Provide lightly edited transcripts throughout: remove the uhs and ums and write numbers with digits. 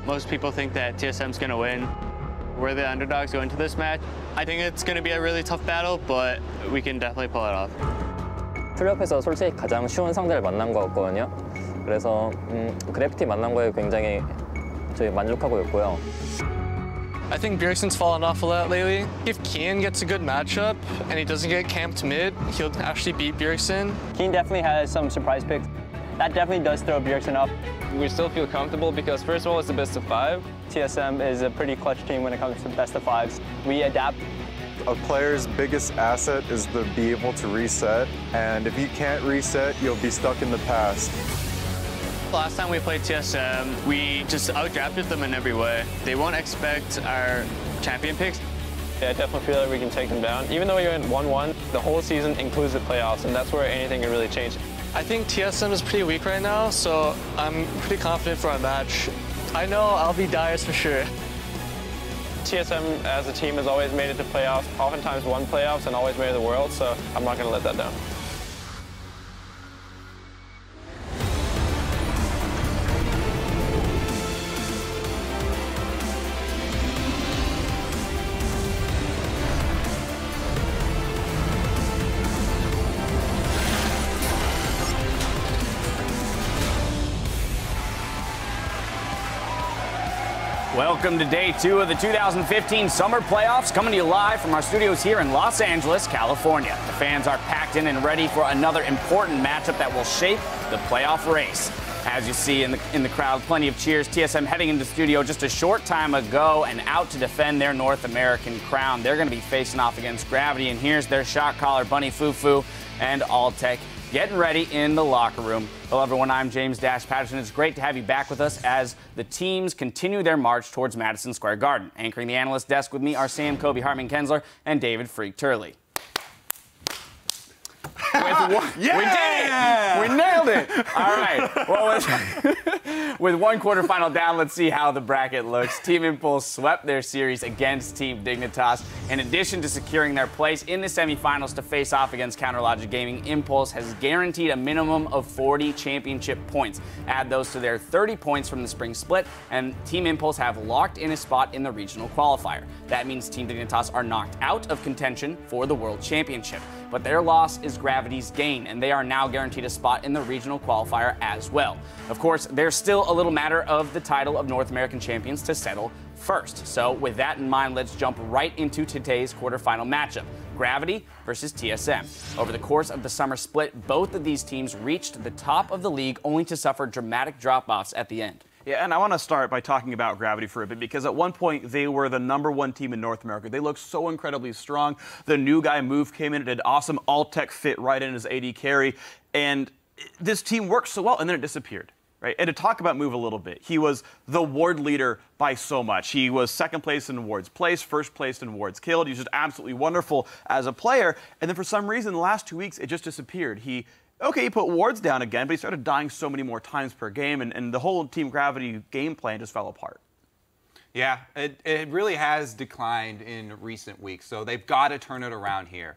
Most people think that TSM's going to win. We're the underdogs going into this match. I think it's going to be a really tough battle, but we can definitely pull it off. 플레이오프에서 솔직히 가장 쉬운 상대를 만난 것 같거든요. 그래서 그래피티 만난 거에 굉장히 저희 만족하고 있고요. I think Bjergsen's fallen off a lot lately. If Kian gets a good matchup and he doesn't get camped mid, he'll actually beat Bjergsen. Kian definitely has some surprise picks. That definitely does throw Bjergsen up. We still feel comfortable because first of all, it's the best of 5. TSM is a pretty clutch team when it comes to best of 5s. We adapt. A player's biggest asset is to be able to reset, and if you can't reset, you'll be stuck in the past. Last time we played TSM, we just outdrafted them in every way. They won't expect our champion picks. Yeah, I definitely feel like we can take them down. Even though we went 1-1, the whole season includes the playoffs, and that's where anything can really change. I think TSM is pretty weak right now, so I'm pretty confident for our match. I know I'll be Dyers for sure. TSM as a team has always made it to playoffs, oftentimes won playoffs and always made it to the world, so I'm not going to let that down. Welcome to day 2 of the 2015 Summer Playoffs, coming to you live from our studios here in Los Angeles, California. The fans are packed in and ready for another important matchup that will shape the playoff race. As you see in the crowd, plenty of cheers. TSM heading into the studio just a short time ago and out to defend their North American crown. They're going to be facing off against Gravity, and here's their shot caller, Bunny Fufu, and Alltech, getting ready in the locker room. Hello, everyone. I'm James Dash Patterson. It's great to have you back with us as the teams continue their march towards Madison Square Garden. Anchoring the analyst desk with me are Sam Kobe Hartman-Kensler and David Freak Turley. Yeah! We did it! We nailed it! All right. Well, with one quarterfinal down, let's see how the bracket looks. Team Impulse swept their series against Team Dignitas. In addition to securing their place in the semifinals to face off against Counterlogic Gaming, Impulse has guaranteed a minimum of 40 championship points. Add those to their 30 points from the spring split, and Team Impulse have locked in a spot in the regional qualifier. That means Team Dignitas are knocked out of contention for the World Championship. But their loss is Gravity's gain, and they are now guaranteed a spot in the regional qualifier as well. Of course, there's still a little matter of the title of North American champions to settle first. So with that in mind, let's jump right into today's quarterfinal matchup. Gravity versus TSM. Over the course of the summer split, both of these teams reached the top of the league only to suffer dramatic drop-offs at the end. Yeah, and I want to start by talking about Gravity for a bit, because at one point they were the #1 team in North America. They looked so incredibly strong. The new guy Move came in and did awesome. Alltech fit right in as AD carry, and this team worked so well, and then it disappeared. Right? And to talk about Move a little bit, he was the ward leader by so much. He was second place in wards placed, first place in wards killed. He was just absolutely wonderful as a player. And then for some reason, the last 2 weeks, it just disappeared. He put wards down again, but he started dying so many more times per game, and the whole Team Gravity game plan just fell apart. Yeah, it really has declined in recent weeks, so they've got to turn it around here.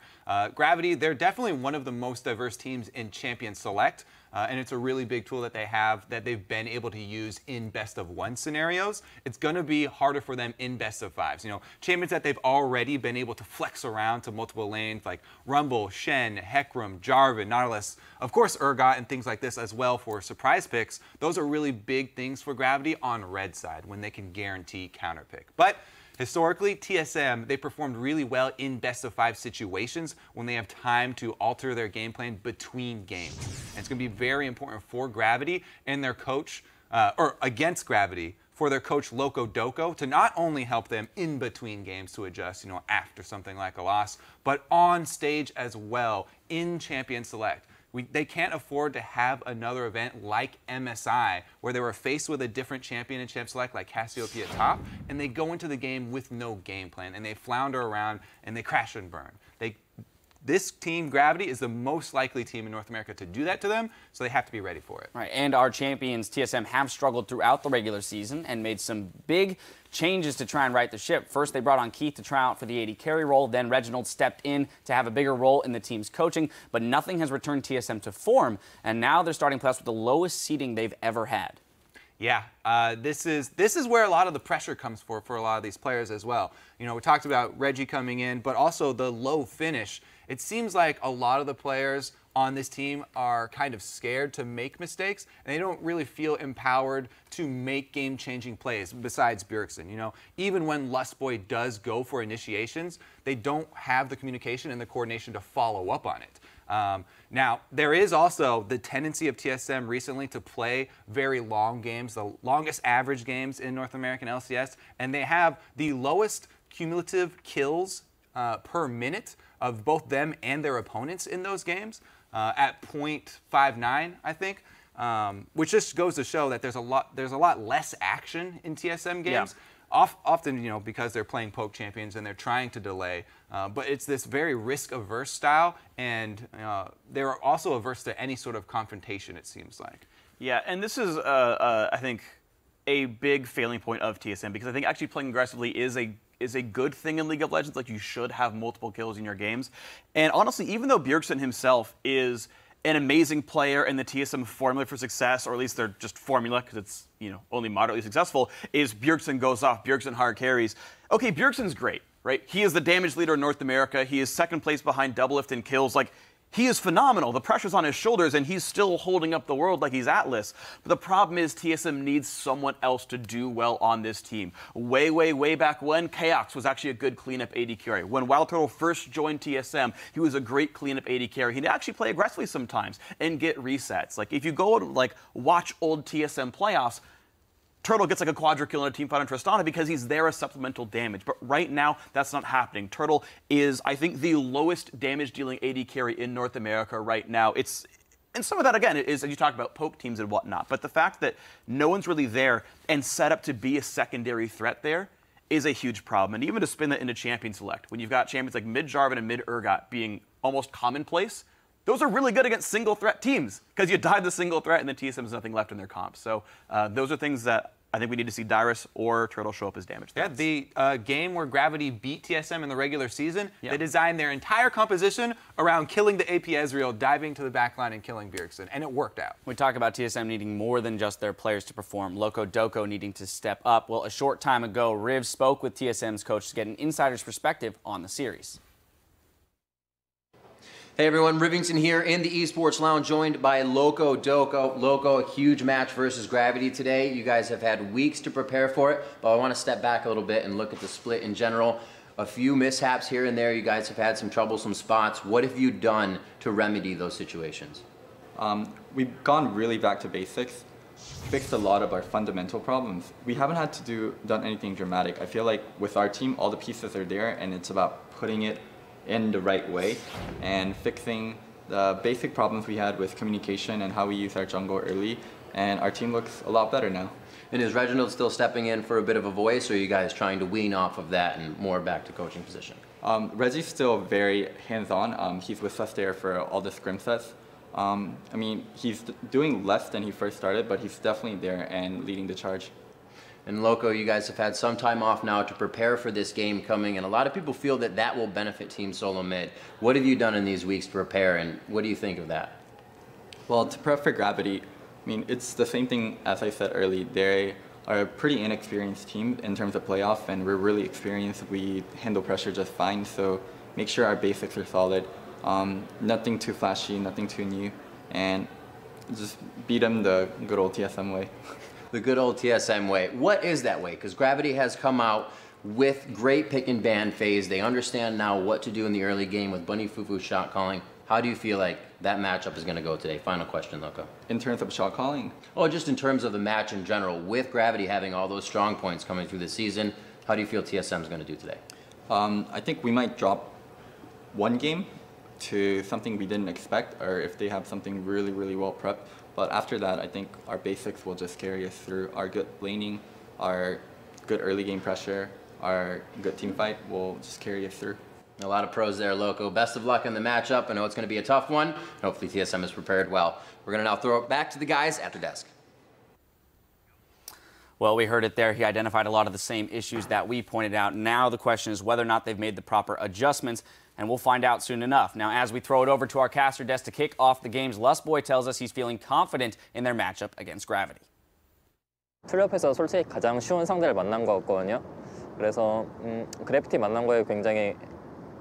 Gravity, they're definitely one of the most diverse teams in Champion Select, and it's a really big tool that they have that they've been able to use in best-of-1 scenarios. It's going to be harder for them in best-of-5s. You know, champions that they've already been able to flex around to multiple lanes like Rumble, Shen, Heckram, Jarvan, Nautilus, of course Urgot and things like this as well for surprise picks. Those are really big things for Gravity on red side when they can guarantee counter pick. But historically, TSM, they performed really well in best-of-5 situations when they have time to alter their game plan between games. And it's going to be very important for Gravity and their coach, or against Gravity, for their coach Loco Doco to not only help them in between games to adjust, after something like a loss, but on stage as well in Champion Select. They can't afford to have another event like MSI, where they were faced with a different champion in Champ Select like Cassiopeia top, and they go into the game with no game plan, and they flounder around, and they crash and burn. This team, Gravity, is the most likely team in North America to do that to them, so they have to be ready for it. Right, and our champions, TSM, have struggled throughout the regular season and made some big changes to try and right the ship. First, they brought on Keith to try out for the AD carry role. Then Reginald stepped in to have a bigger role in the team's coaching, but nothing has returned TSM to form, and now they're starting playoffs with the lowest seeding they've ever had. Yeah, this is where a lot of the pressure comes for a lot of these players as well. You know, we talked about Reggie coming in, but also the low finish. It seems like a lot of the players on this team are kind of scared to make mistakes, and they don't really feel empowered to make game-changing plays besides Bjergsen. You know, even when Lustboy does go for initiations, they don't have the communication and the coordination to follow up on it. Now, there is also the tendency of TSM recently to play very long games, the longest average games in North American LCS, and they have the lowest cumulative kills per minute of both them and their opponents in those games at 0.59, I think, which just goes to show that there's a lot less action in TSM games. Yeah. Often, you know, because they're playing poke champions and they're trying to delay, but it's this very risk-averse style, and they're also averse to any sort of confrontation, it seems like. Yeah, and this is, I think, a big failing point of TSM, because I think actually playing aggressively is a good thing in League of Legends. Like, you should have multiple kills in your games. And honestly, even though Bjergsen himself is an amazing player, and the TSM formula for success, or at least their just formula, because it's, you know, only moderately successful, is Bjergsen goes off, Bjergsen hard carries. Okay, Bjergsen's great, right? He is the damage leader in North America. He is second place behind Doublelift in kills. Like, he is phenomenal. The pressure's on his shoulders, and he's still holding up the world like he's Atlas. But the problem is TSM needs someone else to do well on this team. Way back when, Chaos was actually a good cleanup AD carry. When Wild Turtle first joined TSM, he was a great cleanup AD carry. He'd actually play aggressively sometimes and get resets. Like, if you go and, like, watch old TSM playoffs, Turtle gets like a quadra kill in a team fight on Tristana because he's there as supplemental damage. But right now, that's not happening. Turtle is, I think, the lowest damage-dealing AD carry in North America right now. And some of that, again, is, as you talk about, poke teams and whatnot. But the fact that no one's really there and set up to be a secondary threat there is a huge problem. And even to spin that into champion select, when you've got champions like mid Jarvan and mid Urgot being almost commonplace, those are really good against single-threat teams, because you died the single threat and then TSM has nothing left in their comp. So those are things that I think we need to see Dyrus or Turtle show up as damage threats. Yeah, the game where Gravity beat TSM in the regular season, they designed their entire composition around killing the AP Ezreal, diving to the backline and killing Bjergsen, and it worked out. We talk about TSM needing more than just their players to perform, Loco Doco needing to step up. Well, a short time ago, Riv spoke with TSM's coach to get an insider's perspective on the series. Hey everyone, Rivington here in the Esports Lounge, joined by Loco Doco. Loco, a huge match versus Gravity today. You guys have had weeks to prepare for it, but I want to step back a little bit and look at the split in general. A few mishaps here and there. You guys have had some troublesome spots. What have you done to remedy those situations? We've gone really back to basics, fixed a lot of our fundamental problems. We haven't had to done anything dramatic. I feel like with our team, all the pieces are there, and it's about putting it in the right way and fixing the basic problems we had with communication and how we use our jungle early, and our team looks a lot better now. And is Reginald still stepping in for a bit of a voice, or are you guys trying to wean off of that and more back to coaching position? Reggie's still very hands-on. He's with us there for all the scrim sets. I mean, he's doing less than he first started, but he's definitely there and leading the charge. And Loco, you guys have had some time off now to prepare for this game coming, and a lot of people feel that that will benefit Team SoloMid. What have you done in these weeks to prepare, and what do you think of that? Well, to prep for Gravity, I mean, it's the same thing as I said earlier. They are a pretty inexperienced team in terms of playoff, and we're really experienced. We handle pressure just fine, so make sure our basics are solid. Nothing too flashy, nothing too new, and just beat them the good old TSM way. The good old TSM way. What is that way? Because Gravity has come out with great pick and ban phase. They understand now what to do in the early game with Bunny Fufu shot calling. How do you feel like that matchup is going to go today? Final question, Loco. In terms of shot calling? Oh, just in terms of the match in general. With Gravity having all those strong points coming through the season, how do you feel TSM is going to do today? I think we might drop one game to something we didn't expect, or if they have something really, really well prepped. But after that, I think our basics will just carry us through. Our good laning, our good early game pressure, our good team fight will just carry us through. A lot of pros there, Loco. Best of luck in the matchup. I know it's going to be a tough one. Hopefully TSM is prepared well. We're going to now throw it back to the guys after desk. Well, we heard it there. He identified a lot of the same issues that we pointed out. Now the question is whether or not they've made the proper adjustments, and we'll find out soon enough. Now, as we throw it over to our caster desk to kick off the games, Lustboy tells us he's feeling confident in their matchup against Gravity. 플레이오프에서 솔직히 가장 쉬운 상대를 만난 것 같거든요. 그래서 그래비티 만난 거에 굉장히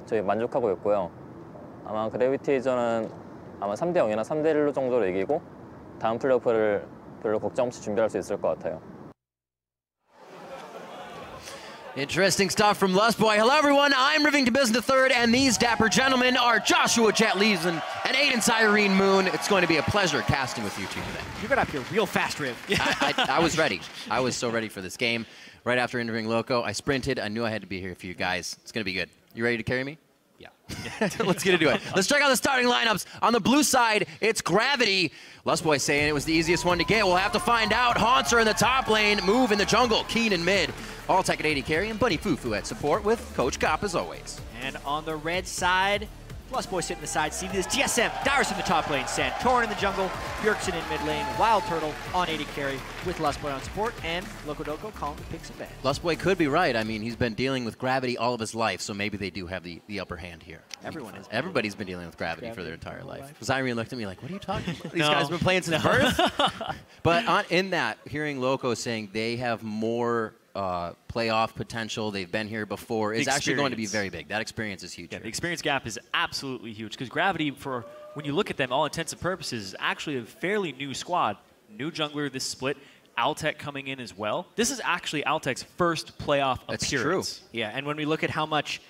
저희 만족하고 있고요. 아마 그래비티전은 아마 3대 0이나 3대 1로 정도로 이기고 다음 플레이오프를 별로 걱정 없이 준비할 수 있을 것 같아요. Interesting stuff from Lustboy. Hello, everyone. I'm Riving to Business III, and these dapper gentlemen are Joshua Jet Leeson and Aiden Cyrene Moon. It's going to be a pleasure casting with you two today. You got up here real fast, Riv. I was ready. I was so ready for this game. Right after entering Loco, I sprinted. I knew I had to be here for you guys. It's going to be good. You ready to carry me? Yeah. Let's get into it. Let's check out the starting lineups. On the blue side, it's Gravity. Lustboy saying it was the easiest one to get. We'll have to find out. Haunter in the top lane, Move in the jungle, Keen in mid. Alltech at AD carry, and Bunny Fufu at support with Coach Cop as always. And on the red side, Lustboy sitting in the side, see this TSM, Dyrus in the top lane, Santorin in the jungle, Bjergsen in mid lane, Wild Turtle on AD carry with Lustboy on support, and Loco Doco calling the picks and bans. Lustboy could be right. I mean, he's been dealing with Gravity all of his life, so maybe they do have the upper hand here. Everybody's been dealing with Gravity for their entire life. Cyrene looked at me like, what are you talking about? These guys have been playing since birth? But in that, hearing Loco saying they have more playoff potential, they've been here before, is actually going to be very big. That experience is huge. Yeah, the experience gap is absolutely huge because Gravity, for when you look at them, all intents and purposes, is actually a fairly new squad. New jungler this split, Alltech coming in as well. This is actually Alltech's first playoff appearance. True. Yeah, and when we look at how much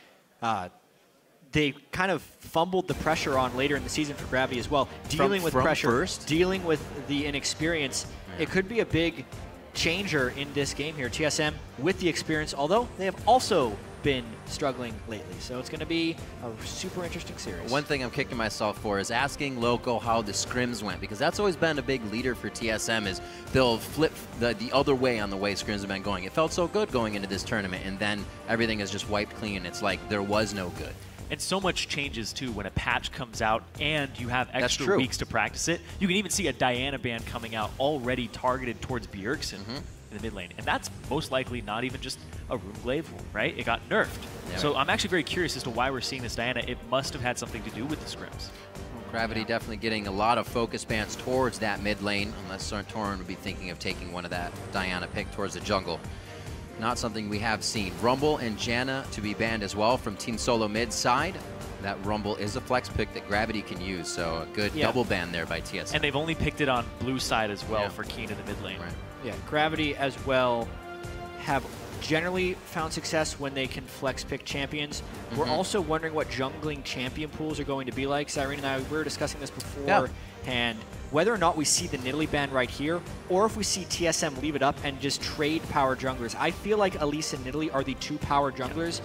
they kind of fumbled the pressure on later in the season for Gravity as well, dealing with pressure, dealing with the inexperience, it could be a big changer in this game here. TSM with the experience, although they have also been struggling lately. So it's going to be a super interesting series. One thing I'm kicking myself for is asking Loco how the scrims went, because that's always been a big leader for TSM, is they'll flip the other way on the way scrims have been going. It felt so good going into this tournament, and then everything is just wiped clean. It's like there was no good. And so much changes, too, when a patch comes out and you have extra weeks to practice it. You can even see a Diana ban coming out already targeted towards Bjergsen in the mid lane. And that's most likely not even just a Runeglaive, right? It got nerfed. Yeah, so I'm actually very curious as to why we're seeing this Diana. It must have had something to do with the scrims. Gravity definitely getting a lot of focus bans towards that mid lane, unless Santorin would be thinking of taking one of that Diana pick towards the jungle. Not something we have seen. Rumble and Janna to be banned as well from Team SoloMid side. That Rumble is a flex pick that Gravity can use, so a good double ban there by TSM. And they've only picked it on blue side as well for Keen in the mid lane. Right. Yeah, Gravity as well have generally found success when they can flex pick champions. We're also wondering what jungling champion pools are going to be like. Cyrene and I were discussing this before, and whether or not we see the Nidalee ban right here, or if we see TSM leave it up and just trade power junglers. I feel like Elise and Nidalee are the two power junglers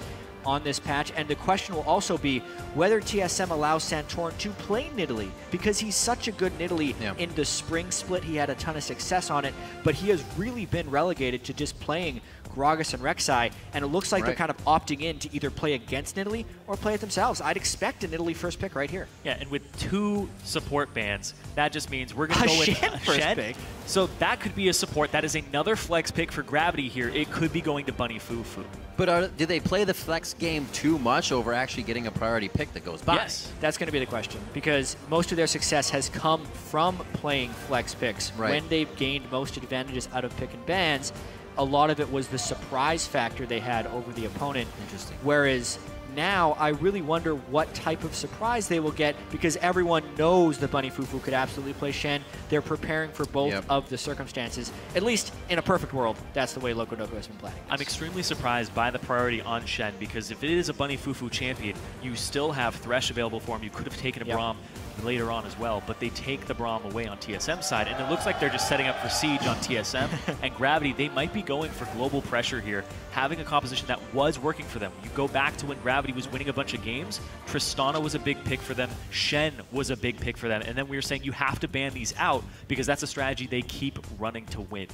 on this patch, and the question will also be whether TSM allows Santorin to play Nidalee, because he's such a good Nidalee in the spring split. He had a ton of success on it, but he has really been relegated to just playing Gragas and Rek'Sai, and it looks like they're kind of opting in to either play against Nidalee or play it themselves. I'd expect a Nidalee first pick right here. Yeah, and with 2 support bans, that just means we're going to go with first pick. So that could be a support. That is another flex pick for Gravity here. It could be going to Bunny Fufu. But do they play the flex game too much over actually getting a priority pick that goes by? Yes, that's going to be the question, because most of their success has come from playing flex picks. When they've gained most advantages out of pick and bans, a lot of it was the surprise factor they had over the opponent. Interesting. Whereas now I really wonder what type of surprise they will get, because everyone knows that Bunny Fufu could absolutely play Shen. They're preparing for both of the circumstances. At least in a perfect world, that's the way Loco Doco has been playing. I'm extremely surprised by the priority on Shen, because if it is a Bunny Fufu champion, you still have Thresh available for him. You could have taken a Braum later on as well, but they take the Braum away on TSM side, and it looks like they're just setting up for Siege on TSM. And Gravity, they might be going for global pressure here, having a composition that was working for them. You go back to when Gravity was winning a bunch of games, Tristana was a big pick for them, Shen was a big pick for them, and then we were saying you have to ban these out because that's a strategy they keep running to win.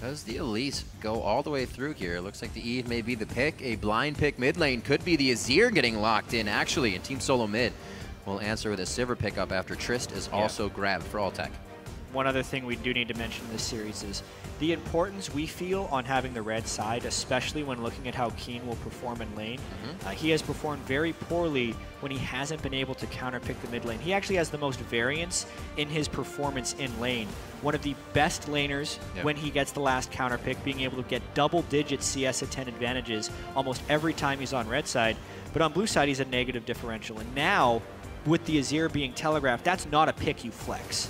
Does the Elise go all the way through here? Looks like the Eve may be the pick. A blind pick mid lane could be the Azir getting locked in, actually, in Team SoloMid. We'll answer with a Sivir pickup after Trist is also grabbed for Alltech. one other thing we do need to mention in this series is the importance we feel on having the red side, especially when looking at how Keen will perform in lane. He has performed very poorly when he hasn't been able to counterpick the mid lane. He actually has the most variance in his performance in lane. One of the best laners when he gets the last counterpick, being able to get double-digit CS at 10 advantages almost every time he's on red side. But on blue side, he's a negative differential. And now, with the Azir being telegraphed, that's not a pick you flex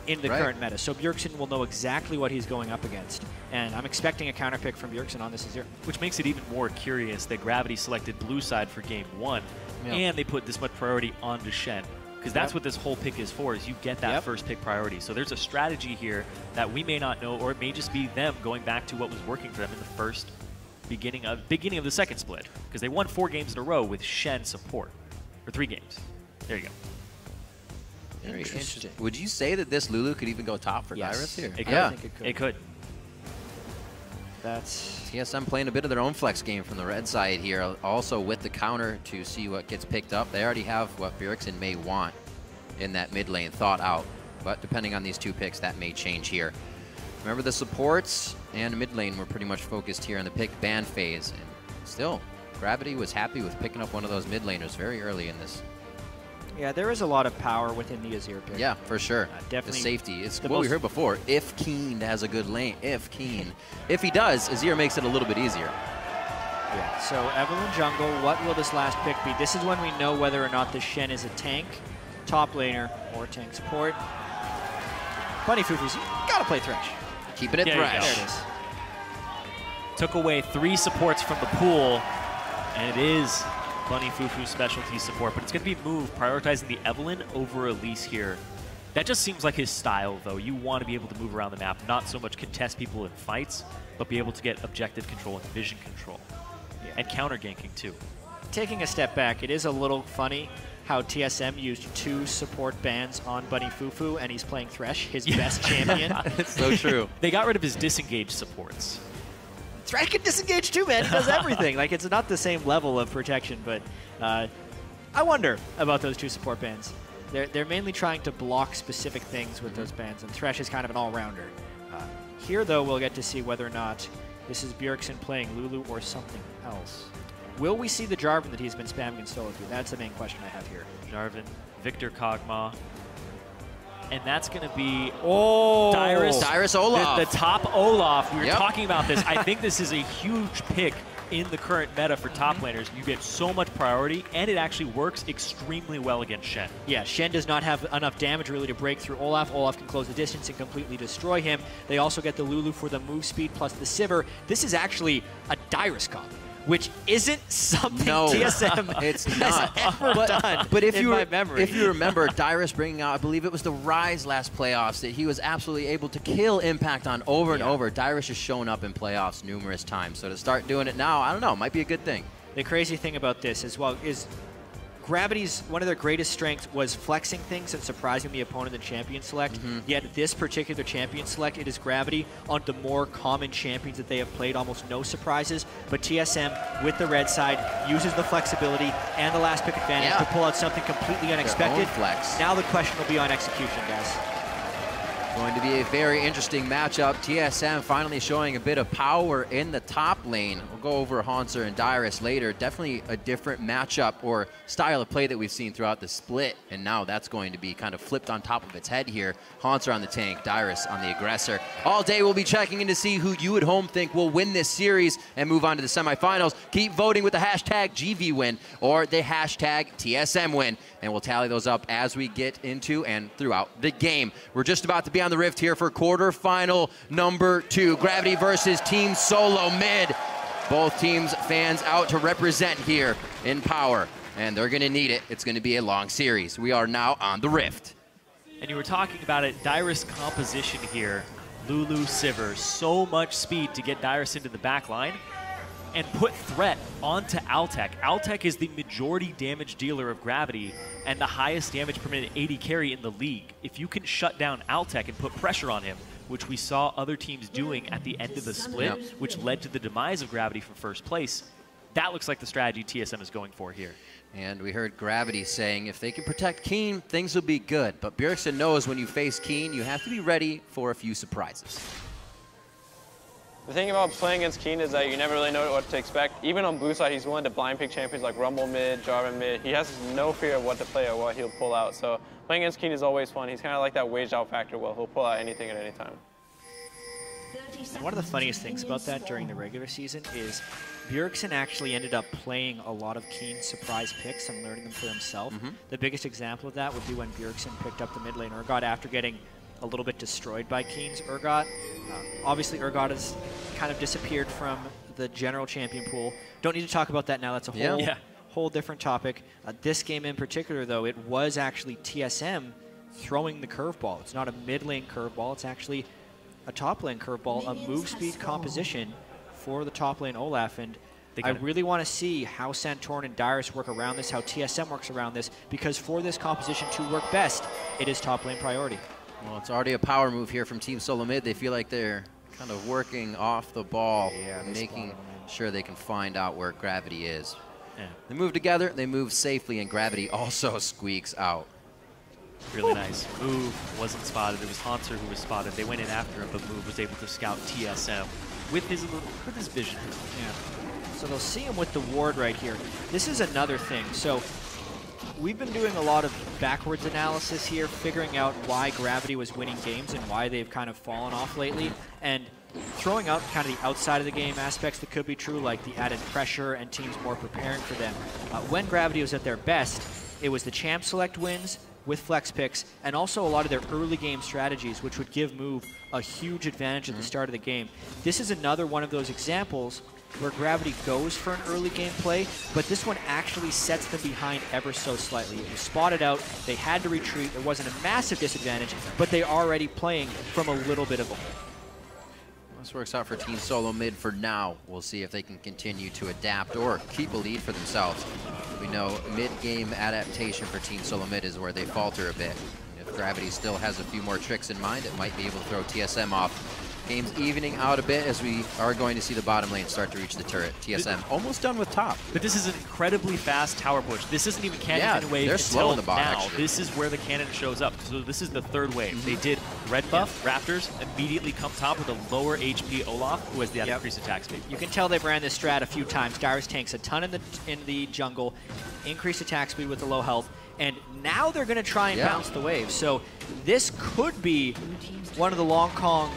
in the current meta. So Bjergsen will know exactly what he's going up against. And I'm expecting a counterpick from Bjergsen on this Azir. Which makes it even more curious that Gravity selected blue side for game 1, and they put this much priority onto Shen. Because that's what this whole pick is for, is you get that first pick priority. So there's a strategy here that we may not know, or it may just be them going back to what was working for them in the first beginning of the second split. Because they won 4 games in a row with Shen support. Or 3 games. There you go. Very interesting. Would you say that this Lulu could even go top for Dyrus here? It could. I think it could. That's TSM playing a bit of their own flex game from the red side here, also with the counter to see what gets picked up. They already have what Bjergsen may want in that mid lane thought out, but depending on these 2 picks, that may change here. Remember, the supports and mid lane were pretty much focused here on the pick ban phase, and still, Gravity was happy with picking up one of those mid laners very early in this. Yeah, there is a lot of power within the Azir pick. Yeah, for sure. Definitely. The safety. It's what we heard before. If Keen has a good lane, if Keen. If he does, Azir makes it a little bit easier. Yeah, so Evelynn jungle, what will this last pick be? This is when we know whether or not the Shen is a tank, top laner, or tank support. Bunny Fufu's, you gotta play Thresh. Keeping it Thresh. There it is. Took away 3 supports from the pool, and it is Bunny Fufu's specialty support, but it's going to be moved, prioritizing the Evelynn over Elise here. That just seems like his style, though. You want to be able to move around the map, not so much contest people in fights, but be able to get objective control and vision control. And counter ganking, too. Taking a step back, it is a little funny how TSM used 2 support bans on Bunny Fufu, and he's playing Thresh, his best champion. It's so true. They got rid of his disengaged supports. Thresh can disengage too, man. He does everything. Like, it's not the same level of protection, but I wonder about those 2 support bans. They're mainly trying to block specific things with those bans, and Thresh is kind of an all-rounder. Here, though, we'll get to see whether or not this is Bjergsen playing Lulu or something else. Will we see the Jarvan that he's been spamming in solo queue? That's the main question I have here. Jarvan, Victor Kog'Maw. And that's going to be Dyrus Olaf. The top Olaf. We were talking about this. I think this is a huge pick in the current meta for top laners. You get so much priority, and it actually works extremely well against Shen. Yeah, Shen does not have enough damage really to break through Olaf. Olaf can close the distance and completely destroy him. They also get the Lulu for the move speed plus the Sivir. This is actually a Dyrus comp, which isn't something TSM has ever done but if in my memory. If you remember, Dyrus bringing out, I believe it was the Rise last playoffs, that he was absolutely able to kill Impact on over and over. Dyrus has shown up in playoffs numerous times, so to start doing it now, I don't know, might be a good thing. The crazy thing about this as well is Gravity's, one of their greatest strengths was flexing things and surprising the opponent in champion select. Yet this particular champion select, it is Gravity on the more common champions that they have played, almost no surprises. But TSM, with the red side, uses the flexibility and the last pick advantage to pull out something completely unexpected. Flex. Now the question will be on execution, guys. Going to be a very interesting matchup. TSM finally showing a bit of power in the top lane. We'll go over Haunter and Dyrus later. Definitely a different matchup or style of play that we've seen throughout the split. And now that's going to be kind of flipped on top of its head here. Haunter on the tank, Dyrus on the aggressor. All day we'll be checking in to see who you at home think will win this series and move on to the semifinals. Keep voting with the hashtag GVWin or the hashtag TSMWin. And we'll tally those up as we get into and throughout the game. We're just about to be on the Rift here for quarterfinal number 2. Gravity versus Team SoloMid. Both teams fans out to represent here in power, and they're going to need it. It's going to be a long series. We are now on the Rift. And you were talking about it, Dyrus composition here. Lulu, Sivir, so much speed to get Dyrus into the back line and put threat onto Altec. Altec is the majority damage dealer of Gravity and the highest damage per minute AD carry in the league. If you can shut down Altec and put pressure on him, which we saw other teams doing at the end of the split, which led to the demise of Gravity from first place, That looks like the strategy TSM is going for here. And we heard Gravity saying if they can protect Keen, things will be good. But Bjergsen knows when you face Keen, you have to be ready for a few surprises. The thing about playing against Keen is that you never really know what to expect. Even on blue side, he's willing to blind pick champions like Rumble mid, Jarvan mid. He has no fear of what to play or what he'll pull out. So playing against Keen is always fun. He's kind of like that waged out factor. Well, he'll pull out anything at any time. And one of the funniest things about that during the regular season is Bjergsen actually ended up playing a lot of Keen's surprise picks and learning them for himself. The biggest example of that would be when Bjergsen picked up the mid lane Urgot after getting a little bit destroyed by Keen's Urgot. Obviously, Urgot has kind of disappeared from the general champion pool. Don't need to talk about that now. That's a whole different topic. This game in particular, though, it was actually TSM throwing the curveball. It's not a mid lane curveball. It's actually a top lane curveball, a move speed composition for the top lane Olaf. And I really want to see how Santorin and Dyrus work around this, how TSM works around this, because for this composition to work best, it is top lane priority. Well, it's already a power move here from Team SoloMid. They feel like they're kind of working off the ball, making sure they can find out where Gravity is. They move together, they move safely, and Gravity also squeaks out. Really nice. Move wasn't spotted. It was Haunter who was spotted. They went in after him, but Move was able to scout TSM with his vision. Yeah. So they'll see him with the ward right here. This is another thing. So we've been doing a lot of backwards analysis here, figuring out why Gravity was winning games and why they've kind of fallen off lately, and throwing out kind of the outside of the game aspects that could be true, like the added pressure and teams more preparing for them. When Gravity was at their best, it was the champ select wins with flex picks, and also a lot of their early game strategies, which would give Move a huge advantage at the start of the game. This is another one of those examples where Gravity goes for an early game play, but this one actually sets them behind ever so slightly. It was spotted out, they had to retreat, there wasn't a massive disadvantage, but they're already playing from a little bit of a hole. This works out for Team SoloMid for now. We'll see if they can continue to adapt or keep a lead for themselves. We know mid-game adaptation for Team SoloMid is where they falter a bit. And if Gravity still has a few more tricks in mind, it might be able to throw TSM off. Game's evening out a bit as we are going to see the bottom lane start to reach the turret. TSM almost done with top. But this is an incredibly fast tower push. This isn't even cannon wave they're slow in the bottom, now. actually. This is where the cannon shows up. So this is the third wave. They did red buff, Raptors, immediately come top with a lower HP Olaf, who has the increased attack speed. You can tell they've ran this strat a few times. Dyrus tanks a ton in the jungle, increased attack speed with the low health, and now they're going to try and bounce the wave. So this could be one of the long con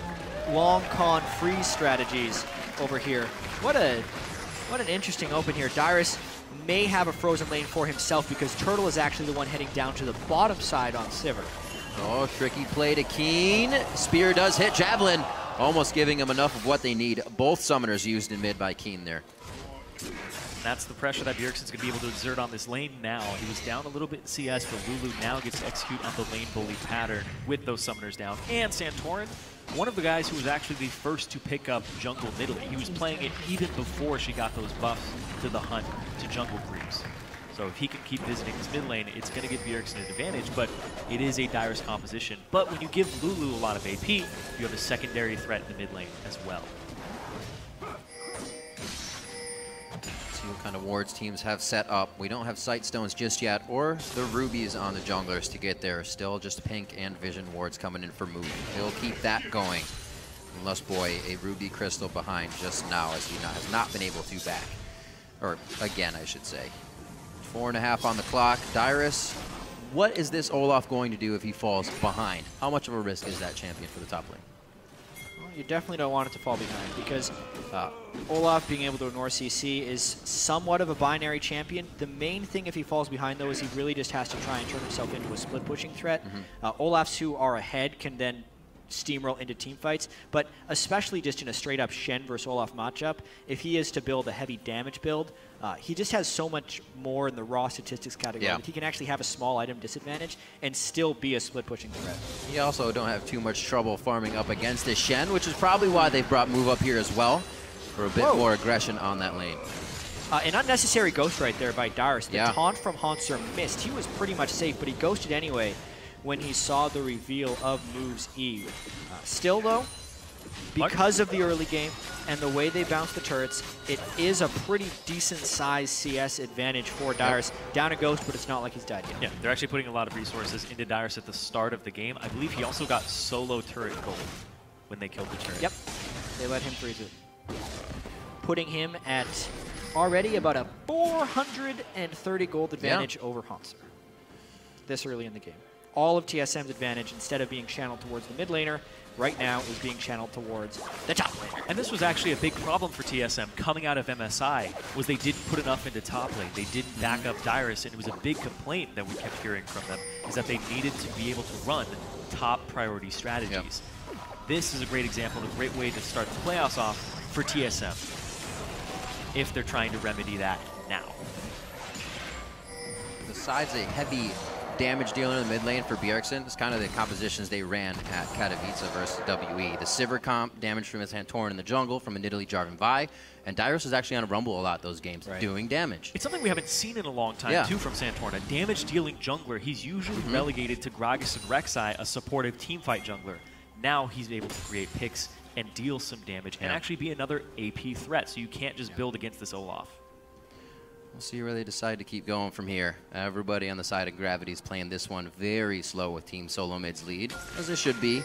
freeze strategies over here. What an interesting open here. Dyrus may have a frozen lane for himself because Turtle is actually the one heading down to the bottom side on Sivir. Oh, tricky play to Keen. Spear does hit Javelin, almost giving him enough of what they need. Both summoners used in mid by Keen there. That's the pressure that Bjergsen's going to be able to exert on this lane now. He was down a little bit in CS, but Lulu now gets to execute on the lane bully pattern with those summoners down. And Santorin, one of the guys who was actually the first to pick up jungle mid lane. He was playing it even before she got those buffs to the hunt to jungle creeps. So if he can keep visiting this mid lane, it's going to give Bjergsen an advantage, but it is a Dyrus composition. But when you give Lulu a lot of AP, you have a secondary threat in the mid lane as well. See what kind of wards teams have set up. We don't have sight stones just yet, or the rubies on the junglers to get there. Still just pink and vision wards coming in for Move. He'll keep that going. Unless, boy, a ruby crystal behind just now as he has not been able to back. Or, again, I should say. 4.5 on the clock. Dyrus, what is this Olaf going to do if he falls behind? How much of a risk is that champion for the top lane? Well, you definitely don't want it to fall behind because Olaf being able to ignore CC is somewhat of a binary champion. The main thing if he falls behind, though, is he really just has to try and turn himself into a split pushing threat. Olafs who are ahead can then steamroll into team fights, but especially just in a straight up Shen versus Olaf matchup, if he is to build a heavy damage build, he just has so much more in the raw statistics category that he can actually have a small item disadvantage and still be a split pushing threat. You also don't have too much trouble farming up against this Shen, which is probably why they've brought Move up here as well for a bit more aggression on that lane. An unnecessary ghost right there by Dyrus. The taunt from Haunter missed. He was pretty much safe, but he ghosted anyway when he saw the reveal of Move's E. Still, though, because of the early game and the way they bounce the turrets, it is a pretty decent size CS advantage for Dyrus. Down a Ghost, but it's not like he's died yet. Yeah, they're actually putting a lot of resources into Dyrus at the start of the game. I believe he also got solo turret gold when they killed the turret. Yep, they let him freeze it. Putting him at already about a 430 gold advantage over Hanser this early in the game. All of TSM's advantage, instead of being channeled towards the mid laner, right now is being channeled towards the top laner. And this was actually a big problem for TSM coming out of MSI, was they didn't put enough into top lane. They didn't back up Dyrus, and it was a big complaint that we kept hearing from them, is that they needed to be able to run top priority strategies. This is a great example, a great way to start the playoffs off for TSM, if they're trying to remedy that now. Besides a heavy damage dealer in the mid lane for Bjergsen, it's kind of the compositions they ran at Katowice versus WE. The Sivir comp, damage from his Santorin in the jungle from a Nidalee Jarvan Vi, and Dyrus was actually on a Rumble a lot those games, doing damage. It's something we haven't seen in a long time, too, from Santorin. A damage-dealing jungler. He's usually relegated to Gragas and Rek'Sai, a supportive teamfight jungler. Now he's able to create picks and deal some damage and actually be another AP threat, so you can't just build against this Olaf. We'll see where they decide to keep going from here. Everybody on the side of Gravity is playing this one very slow with Team SoloMid's lead, as it should be.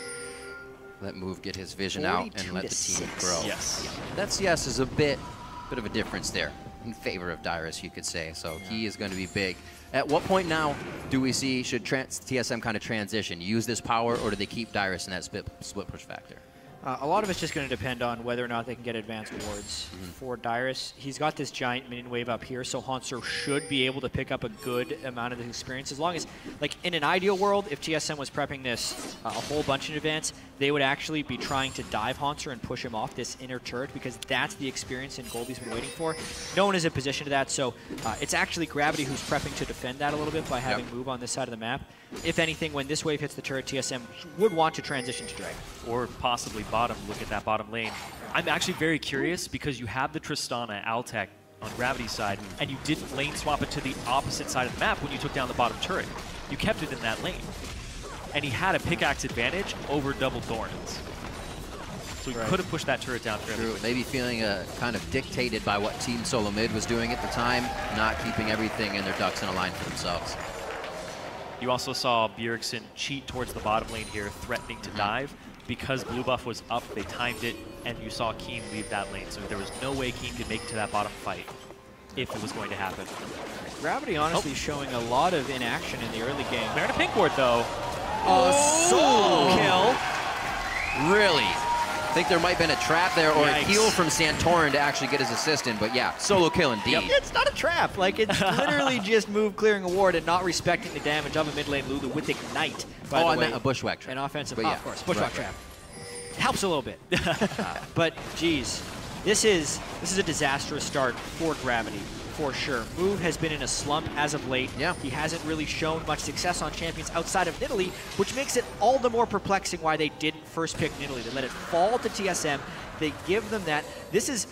Let Move get his vision out and let the team grow. Yes. That CS is a bit of a difference there in favor of Dyrus, you could say. So he is going to be big. At what point now do we see, should TSM kind of transition? Use this power, or do they keep Dyrus in that split push factor? A lot of it's just going to depend on whether or not they can get advanced wards for Dyrus. He's got this giant minion wave up here, so Hanser should be able to pick up a good amount of the experience. As long as, like, in an ideal world, if TSM was prepping this a whole bunch in advance, they would actually be trying to dive Hanser and push him off this inner turret, because that's the experience and gold he's been waiting for. No one is in position to that, so it's actually Gravity who's prepping to defend that a little bit by having Move on this side of the map. If anything, when this wave hits the turret, TSM would want to transition to Dragon. Or possibly bottom, look at that bottom lane. I'm actually very curious because you have the Tristana Altec on Gravity's side, and you didn't lane swap it to the opposite side of the map when you took down the bottom turret. You kept it in that lane. And he had a pickaxe advantage over double Thorns. So he could have pushed that turret down fairly quickly. Maybe feeling kind of dictated by what Team SoloMid was doing at the time, not keeping everything and their ducks in a line for themselves. You also saw Bjergsen cheat towards the bottom lane here, threatening to dive. Because blue buff was up, they timed it, and you saw Keen leave that lane. So there was no way Keen could make it to that bottom fight if it was going to happen. Gravity honestly showing a lot of inaction in the early game. They're in a pink ward, though. Solo kill. Really? I think there might have been a trap there or a heal from Santorin to actually get his assistant, but yeah, solo kill indeed. Yep. It's not a trap. Like, it's literally just Move clearing a ward and not respecting the damage of a mid lane Lulu with Ignite. By the way, I meant a bushwhack trap. An offensive, but yeah, of course, bushwhack trap. It helps a little bit. But, geez, this is a disastrous start for Gravity, for sure. Move has been in a slump as of late. Yeah. He hasn't really shown much success on champions outside of Nidalee, which makes it all the more perplexing why they didn't first pick Nidalee. They let it fall to TSM. They give them that. This is...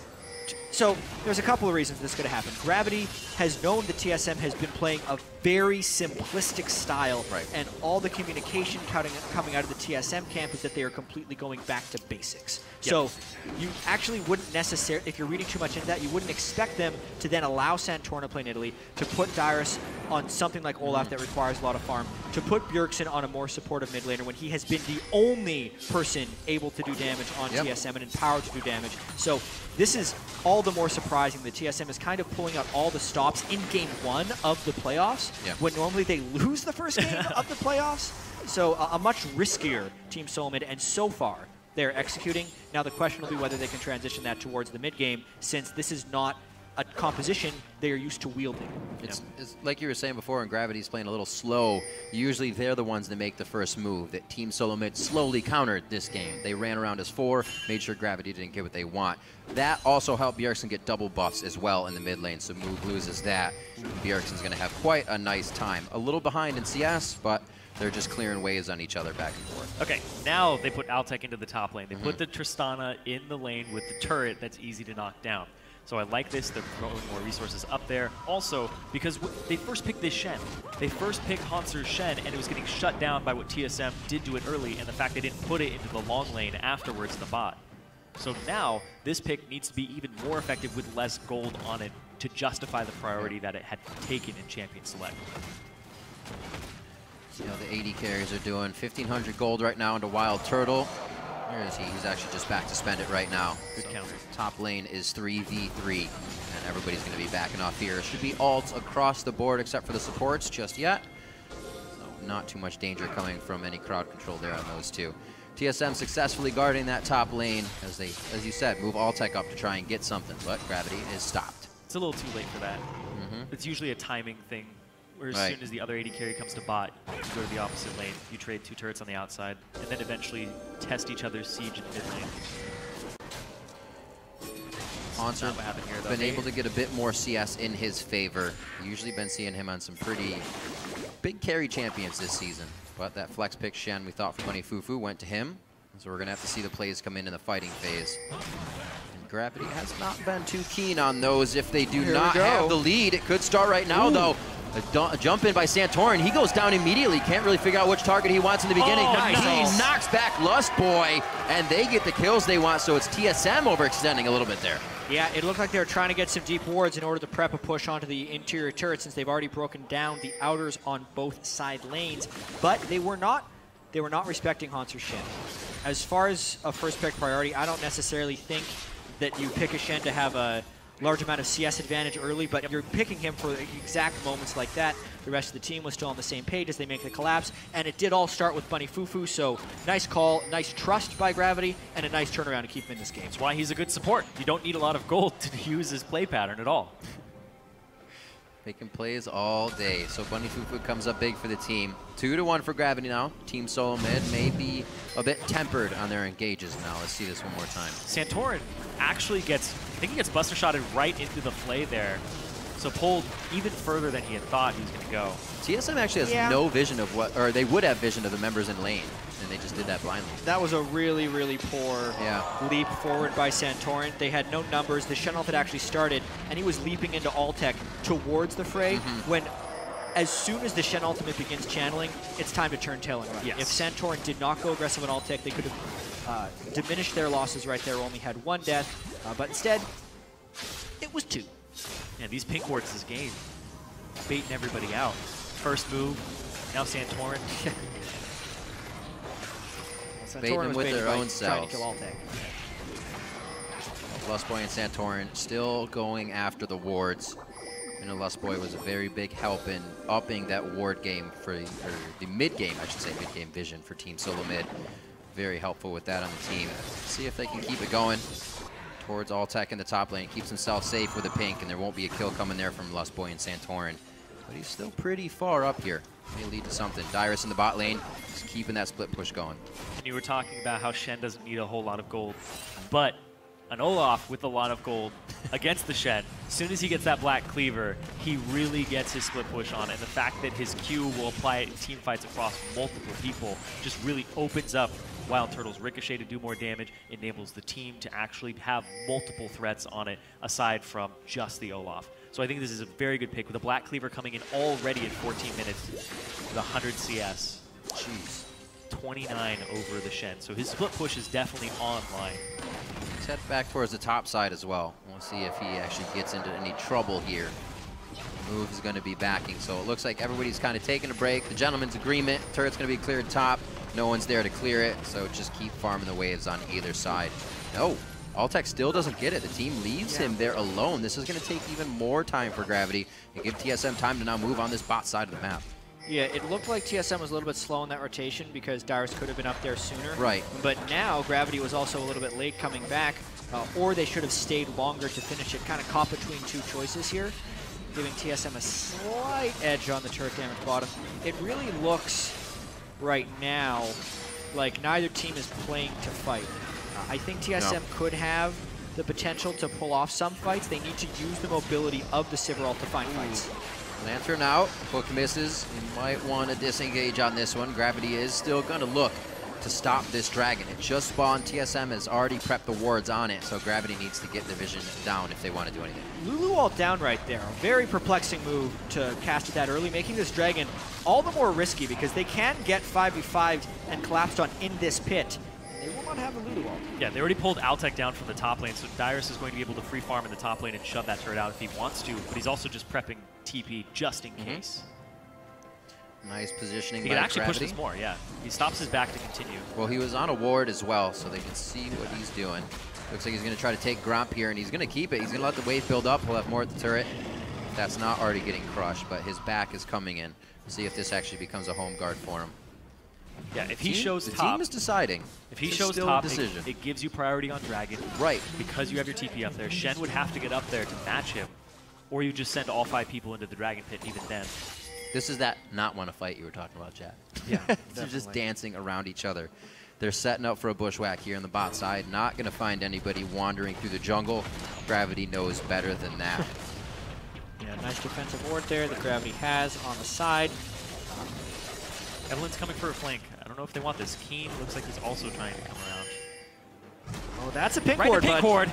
So, there's a couple of reasons this could have happened. Gravity has known that TSM has been playing a very simplistic style, and all the communication coming out of the TSM camp is that they are completely going back to basics. Yep. So, you actually wouldn't necessarily, if you're reading too much into that, you wouldn't expect them to then allow Santorin to play Nidalee, to put Dyrus on something like Olaf that requires a lot of farm, to put Bjergsen on a more supportive mid laner when he has been the only person able to do damage on TSM and empowered to do damage. So, this is all the more surprising that TSM is kind of pulling out all the stops in game one of the playoffs, when normally they lose the first game of the playoffs. So a much riskier Team SoloMid, and so far they're executing. Now the question will be whether they can transition that towards the mid game, since this is not a composition they are used to wielding. It's like you were saying before, and Gravity's playing a little slow. Usually they're the ones that make the first move. That Team SoloMid slowly countered this game. They ran around as 4, made sure Gravity didn't get what they want. That also helped Bjergsen get double buffs as well in the mid lane, so Move loses that. Bjergsen's going to have quite a nice time. A little behind in CS, but they're just clearing waves on each other back and forth. Okay, now they put Altec into the top lane. They put the Tristana in the lane with the turret that's easy to knock down. So I like this. They're throwing more resources up there. Also, because they first picked this Shen. They first picked Hanser's Shen, and it was getting shut down by what TSM did to it early, and the fact they didn't put it into the long lane afterwards in the bot. So now, this pick needs to be even more effective with less gold on it to justify the priority that it had taken in Champion Select. You know, the AD carries are doing 1,500 gold right now into Wild Turtle. Where is he? He's actually just back to spend it right now. Good counter. Top lane is 3v3, and everybody's going to be backing off here. Should be ults across the board except for the supports just yet. So not too much danger coming from any crowd control there on those two. TSM successfully guarding that top lane as they, as you said, move Altec up to try and get something, but Gravity is stopped. It's a little too late for that. It's usually a timing thing, where as soon as the other AD carry comes to bot, you go to the opposite lane, you trade 2 turrets on the outside, and then eventually test each other's siege in mid lane. Hanser been able to get a bit more CS in his favor. Usually been seeing him on some pretty big carry champions this season. But that flex pick Shen we thought for Bunny Fufu went to him. So we're going to have to see the plays come in the fighting phase. And Gravity has not been too keen on those if they do not have the lead. It could start right now, though. A jump in by Santorin. He goes down immediately. Can't really figure out which target he wants in the beginning. He knocks back Lust Boy, and they get the kills they want. So it's TSM overextending a little bit there. Yeah, it looked like they were trying to get some deep wards in order to prep a push onto the interior turret since they've already broken down the outers on both side lanes. But they were not respecting Hanser's Shen. As far as a first pick priority, I don't necessarily think that you pick a Shen to have a large amount of CS advantage early, but you're picking him for exact moments like that. The rest of the team was still on the same page as they make the collapse, and it did all start with Bunny Fufu, so nice call, nice trust by Gravity, and a nice turnaround to keep him in this game. That's why he's a good support. You don't need a lot of gold to use his play pattern at all. Making plays all day. So Bunny Fufu comes up big for the team. 2-1 for Gravity now. Team SoloMid may be a bit tempered on their engages now. Let's see this one more time. Santorin actually gets, I think he gets buster shotted right into the play there. So pulled even further than he had thought he was going to go. TSM actually has no vision of what, or they would have vision of the members in lane, and they just did that blindly. That was a really, really poor leap forward by Santorin. They had no numbers. The Shen ult had actually started, and he was leaping into Altec towards the fray when, as soon as the Shen ultimate begins channeling, it's time to turn tail and run. If Santorin did not go aggressive on Altec, they could have diminished their losses right there, only had 1 death, but instead, it was 2. Yeah, these pink wards this game, baiting everybody out. First move, now Santorin. Baiting them with their own selves. Lustboy and Santorin still going after the wards. You know, Lustboy was a very big help in upping that ward game for, or the mid game, I should say, mid game vision for Team SoloMid. Very helpful with that on the team. See if they can keep it going towards Altec in the top lane. Keeps himself safe with a pink, and there won't be a kill coming there from Lustboy and Santorin. But he's still pretty far up here. May lead to something. Dyrus in the bot lane, just keeping that split push going. And you were talking about how Shen doesn't need a whole lot of gold, but an Olaf with a lot of gold against the Shen, as soon as he gets that Black Cleaver, he really gets his split push on it. And the fact that his Q will apply it in team fights across multiple people just really opens up Wild Turtle's Ricochet to do more damage, enables the team to actually have multiple threats on it aside from just the Olaf. So I think this is a very good pick with a Black Cleaver coming in already in 14 minutes with 100 CS. Jeez. 29 over the Shen. So his split push is definitely online. Let's head back towards the top side as well. We'll see if he actually gets into any trouble here. The move is going to be backing, so it looks like everybody's kind of taking a break. The gentleman's agreement. Turret's going to be cleared top. No one's there to clear it, so just keep farming the waves on either side. No, Altec still doesn't get it. The team leaves him there alone. This is going to take even more time for Gravity and give TSM time to now move on this bot side of the map. Yeah, it looked like TSM was a little bit slow in that rotation because Dyrus could have been up there sooner. Right. But now Gravity was also a little bit late coming back, or they should have stayed longer to finish it. Kind of caught between 2 choices here, giving TSM a slight edge on the turret damage bottom. It really looks right now like neither team is playing to fight. I think TSM could have the potential to pull off some fights. They need to use the mobility of the Sivir ult to find fights. Lantern out, hook misses. You might want to disengage on this one. Gravity is still going to look to stop this dragon. It just spawned. TSM has already prepped the wards on it, so Gravity needs to get the vision down if they want to do anything. Lulu ult down right there. A very perplexing move to cast it that early, making this dragon all the more risky because they can get 5v5'd and collapsed on in this pit. They will not have a Lulu ult. Yeah, they already pulled Altec down from the top lane, so Dyrus is going to be able to free farm in the top lane and shove that turret out if he wants to, but he's also just prepping TP just in case. Nice positioning He by can actually Gravity. push this more, yeah. He stops his back to continue. Well, he was on a ward as well, so they can see what he's doing. Looks like he's going to try to take Gromp here, and he's going to keep it. He's going to let the wave build up. He'll have more at the turret. That's not already getting crushed, but his back is coming in. See if this actually becomes a home guard for him. Yeah, if he shows the top... team is deciding. If he It's shows still a top, decision. it gives you priority on Dragon. Right. Because you have your TP up there. Shen would have to get up there to match him, or you just send all 5 people into the Dragon Pit, even then. This is that not want to fight you were talking about, Chad. Yeah, They're just dancing around each other. They're setting up for a bushwhack here on the bot side. Not going to find anybody wandering through the jungle. Gravity knows better than that. Yeah, nice defensive ward there that Gravity has on the side. Evelyn's coming for a flank. I don't know if they want this. Keen looks like he's also trying to come around. Oh, that's a pink right ward, to pink bud. ward.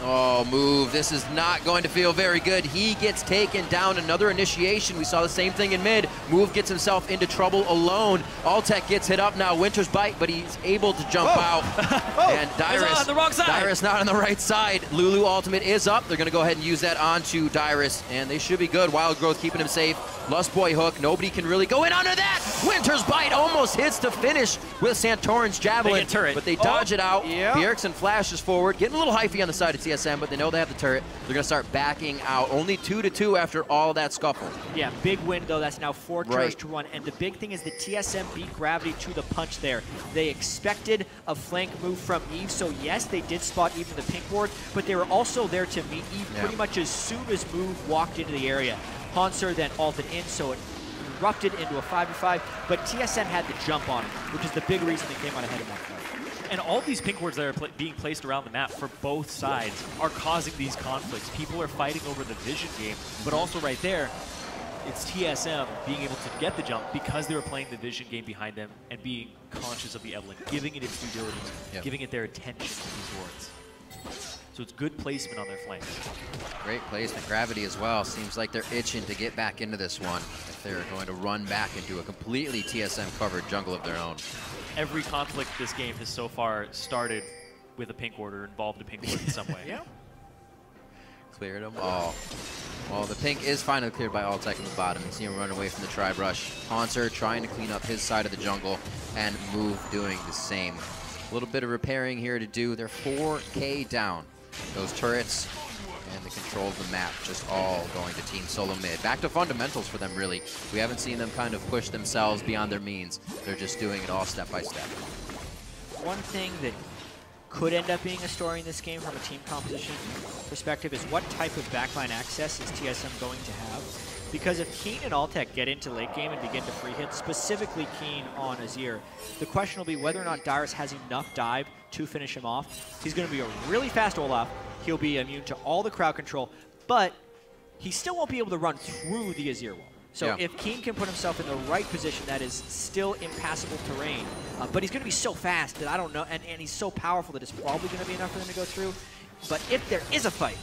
Oh, move. This is not going to feel very good. He gets taken down. Another initiation. We saw the same thing in mid. Move gets himself into trouble alone. Altec gets hit up now. Winter's bite, but he's able to jump out. And Dyrus, on the wrong side. Dyrus not on the right side. Lulu ultimate is up. They're going to go ahead and use that onto Dyrus, and they should be good. Wild Growth keeping him safe. Lust Boy hook. Nobody can really go in under that. Winter's bite almost hits to finish with Santorin's javelin, but they dodge it out. Yep. Bjergsen flashes forward, getting a little hyphy on the side of TSM, but they know they have the turret. They're going to start backing out. Only 2-2 after all that scuffle. Yeah, big win though. That's now 4 turrets Right. to run. And the big thing is that TSM beat Gravity to the punch there. They expected a flank move from Eve, so yes, they did spot Eve in the pink ward, but they were also there to meet Eve pretty much as soon as Move walked into the area. Hanser then ulted in, so it erupted into a 5v5, but TSM had the jump on it, which is the big reason they came out ahead in that fight. And all these pink wards that are being placed around the map for both sides are causing these conflicts. People are fighting over the vision game, but also right there, it's TSM being able to get the jump because they were playing the vision game behind them and being conscious of the Evelyn, giving it its due diligence, giving it their attention to these wards. So it's good placement on their flanks. Great placement. Gravity as well. Seems like they're itching to get back into this one if they're going to run back into a completely TSM-covered jungle of their own. Every conflict this game has so far started with a pink ward or involved a pink ward in some way. Yeah. Cleared them all. Well, the pink is finally cleared by Altec in the bottom. You see him run away from the tri-brush. Hanser trying to clean up his side of the jungle, and Move doing the same. A little bit of repairing here to do. They're 4K down. Those turrets and the control of the map just all going to Team SoloMid. Back to fundamentals for them, really. We haven't seen them kind of push themselves beyond their means. They're just doing it all step by step. One thing that could end up being a story in this game from a team composition perspective is what type of backline access is TSM going to have? Because if Keen and Altec get into late game and begin to free hit, specifically Keen on Azir, the question will be whether or not Dyrus has enough dive to finish him off. He's going to be a really fast Olaf. He'll be immune to all the crowd control, but he still won't be able to run through the Azir wall. So if Keen can put himself in the right position, that is still impassable terrain. But he's going to be so fast that I don't know, and he's so powerful that it's probably going to be enough for them to go through. But if there is a fight,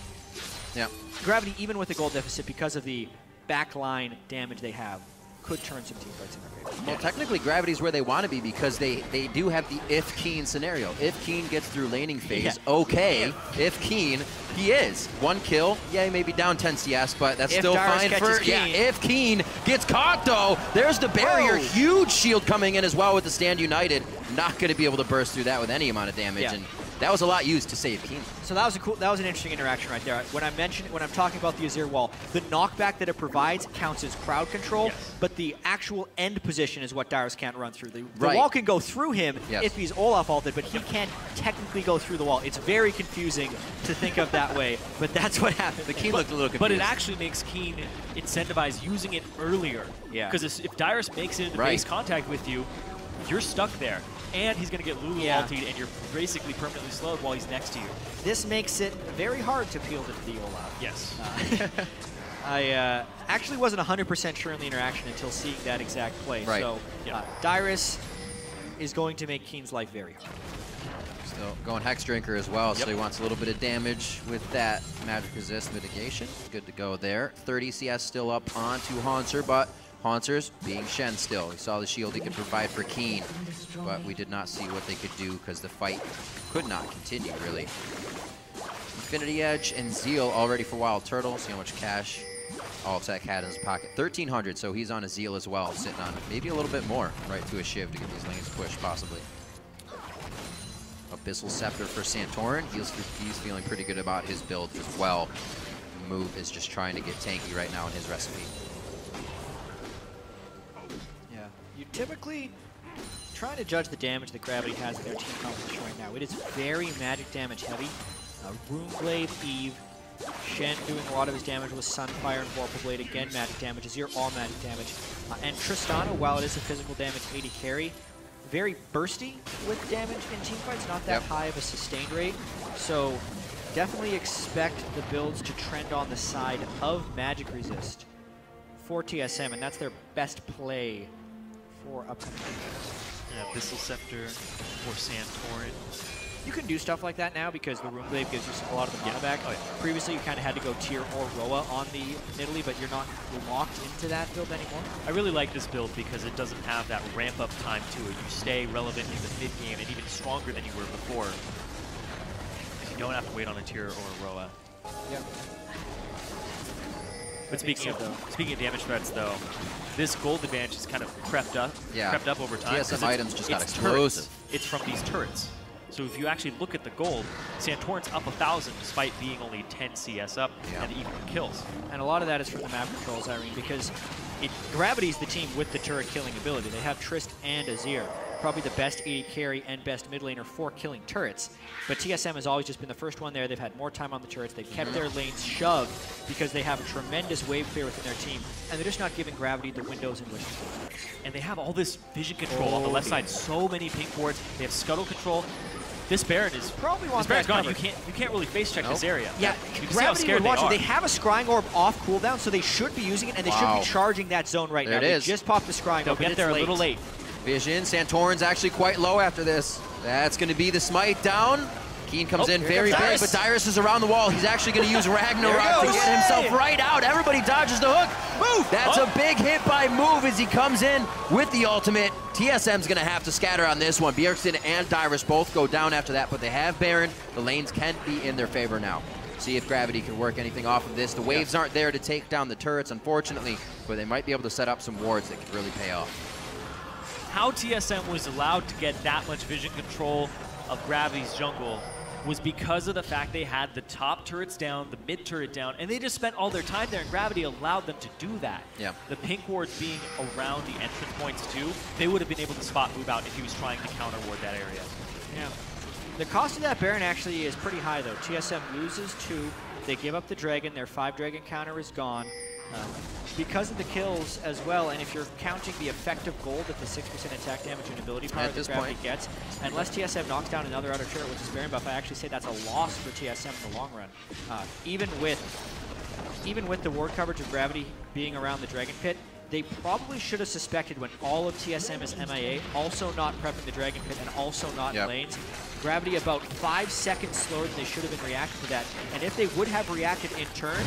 Gravity, even with the gold deficit, because of the backline damage they have, could turn some team fights in their favor. Well, technically, Gravity's where they want to be because they do have the if Keen scenario. If Keen gets through laning phase, okay. If Keen, he is. 1 kill, yeah, he may be down 10 CS, but that's If still Dyrus fine catches for... Keen. Yeah, if Keen gets caught, though, there's the barrier. Huge shield coming in as well with the Stand United. Not going to be able to burst through that with any amount of damage, and that was a lot used to save Keen. So that was an interesting interaction right there. When I'm talking about the Azir wall, the knockback that it provides counts as crowd control, but the actual end position is what Dyrus can't run through. The wall can go through him if he's Olaf ulted, but he can't technically go through the wall. It's very confusing to think of that way, but that's what happened. The Keen looked a little confused. But it actually makes Keen incentivize using it earlier. Yeah. Because if Dyrus makes it into base contact with you, you're stuck there. And he's going to get Lulu ultied, and you're basically permanently slowed while he's next to you. This makes it very hard to peel the Olaf. Yes. I actually wasn't 100% sure in the interaction until seeing that exact play. Right. So Dyrus is going to make Keen's life very hard. Still going Hex Drinker as well, so he wants a little bit of damage with that magic resist mitigation. Good to go there. 30 CS still up onto Haunter, but Haunter's being Shen still. We saw the shield he could provide for Keen, but we did not see what they could do because the fight could not continue, really. Infinity Edge and Zeal all ready for Wild Turtle. See how much cash Alltech had in his pocket. 1,300, so he's on a Zeal as well, sitting on maybe a little bit more right to a Shiv to get these lanes pushed, possibly. Abyssal Scepter for Santorin. He's feeling pretty good about his build as well. Move is just trying to get tanky right now in his recipe. Yeah, you typically trying to judge the damage that Gravity has in their team composition right now. It is very magic damage heavy. Runeblade, Eve, Shen doing a lot of his damage with Sunfire and Vorpal Blade. Again, magic damage. Azir, all magic damage. And Tristana, while it is a physical damage 80 carry, very bursty with damage in teamfights, not that high of a sustained rate. So definitely expect the builds to trend on the side of magic resist for TSM, and that's their best play for upcoming games. Yeah, Abyssal Scepter for Santorin. You can do stuff like that now because the Runeblade gives you a lot of the mana back. Oh, yeah. Previously, you kind of had to go Tyr or Roa on the Nidalee, but you're not locked into that build anymore. I really like this build because it doesn't have that ramp-up time to it. You stay relevant in the mid-game and even stronger than you were before. You don't have to wait on a Tyr or a Roa. Yep. But speaking of damage threats, though, this gold advantage has kind of crept up over time. TSM items just got explosive. It's from these turrets. So if you actually look at the gold, Santorin's up 1,000 despite being only 10 CS up and even kills. And a lot of that is from the map controls, Irene, because Gravity's the team with the turret killing ability. They have Trist and Azir, probably the best AD carry and best mid laner for killing turrets. But TSM has always just been the first one there. They've had more time on the turrets. They've kept their lanes shoved because they have a tremendous wave clear within their team, and they're just not giving Gravity the windows in which to play. And they have all this vision control on the left side. So many pink wards. They have scuttle control. This Baron is probably this Baron's gone. You can't really face check this area. Yeah, you can see how scared they are. They have a Scrying Orb off cooldown, so they should be using it, and they should be charging that zone right now. They just popped the Scrying Orb. They'll get there a little late. Vision, Santorin's actually quite low after this. That's going to be the smite down. Keen comes in very big, but Dyrus is around the wall. He's actually going to use Ragnarok to get himself right out. Everybody dodges the hook. Move! That's a big hit by Move as he comes in with the ultimate. TSM's going to have to scatter on this one. Bjergsen and Dyrus both go down after that, but they have Baron. The lanes can be in their favor now. See if Gravity can work anything off of this. The waves aren't there to take down the turrets, unfortunately, but they might be able to set up some wards that could really pay off. How TSM was allowed to get that much vision control of Gravity's jungle was because of the fact they had the top turrets down, the mid turret down, and they just spent all their time there, and Gravity allowed them to do that. Yeah. The pink wards being around the entrance points too, they would have been able to spot move out if he was trying to counter ward that area. Yeah. The cost of that Baron actually is pretty high though. TSM loses 2, they give up the Dragon, their 5 Dragon counter is gone. Because of the kills as well, and if you're counting the effective gold at the 6% attack damage and ability power that Gravity gets, unless TSM knocks down another outer turret, which is Baron buff, I actually say that's a loss for TSM in the long run. Even with the ward coverage of Gravity being around the Dragon Pit, they probably should have suspected when all of TSM is MIA, also not prepping the Dragon Pit and also not in lanes. Gravity about 5 seconds slower than they should have been reacting to that. And if they would have reacted in turn,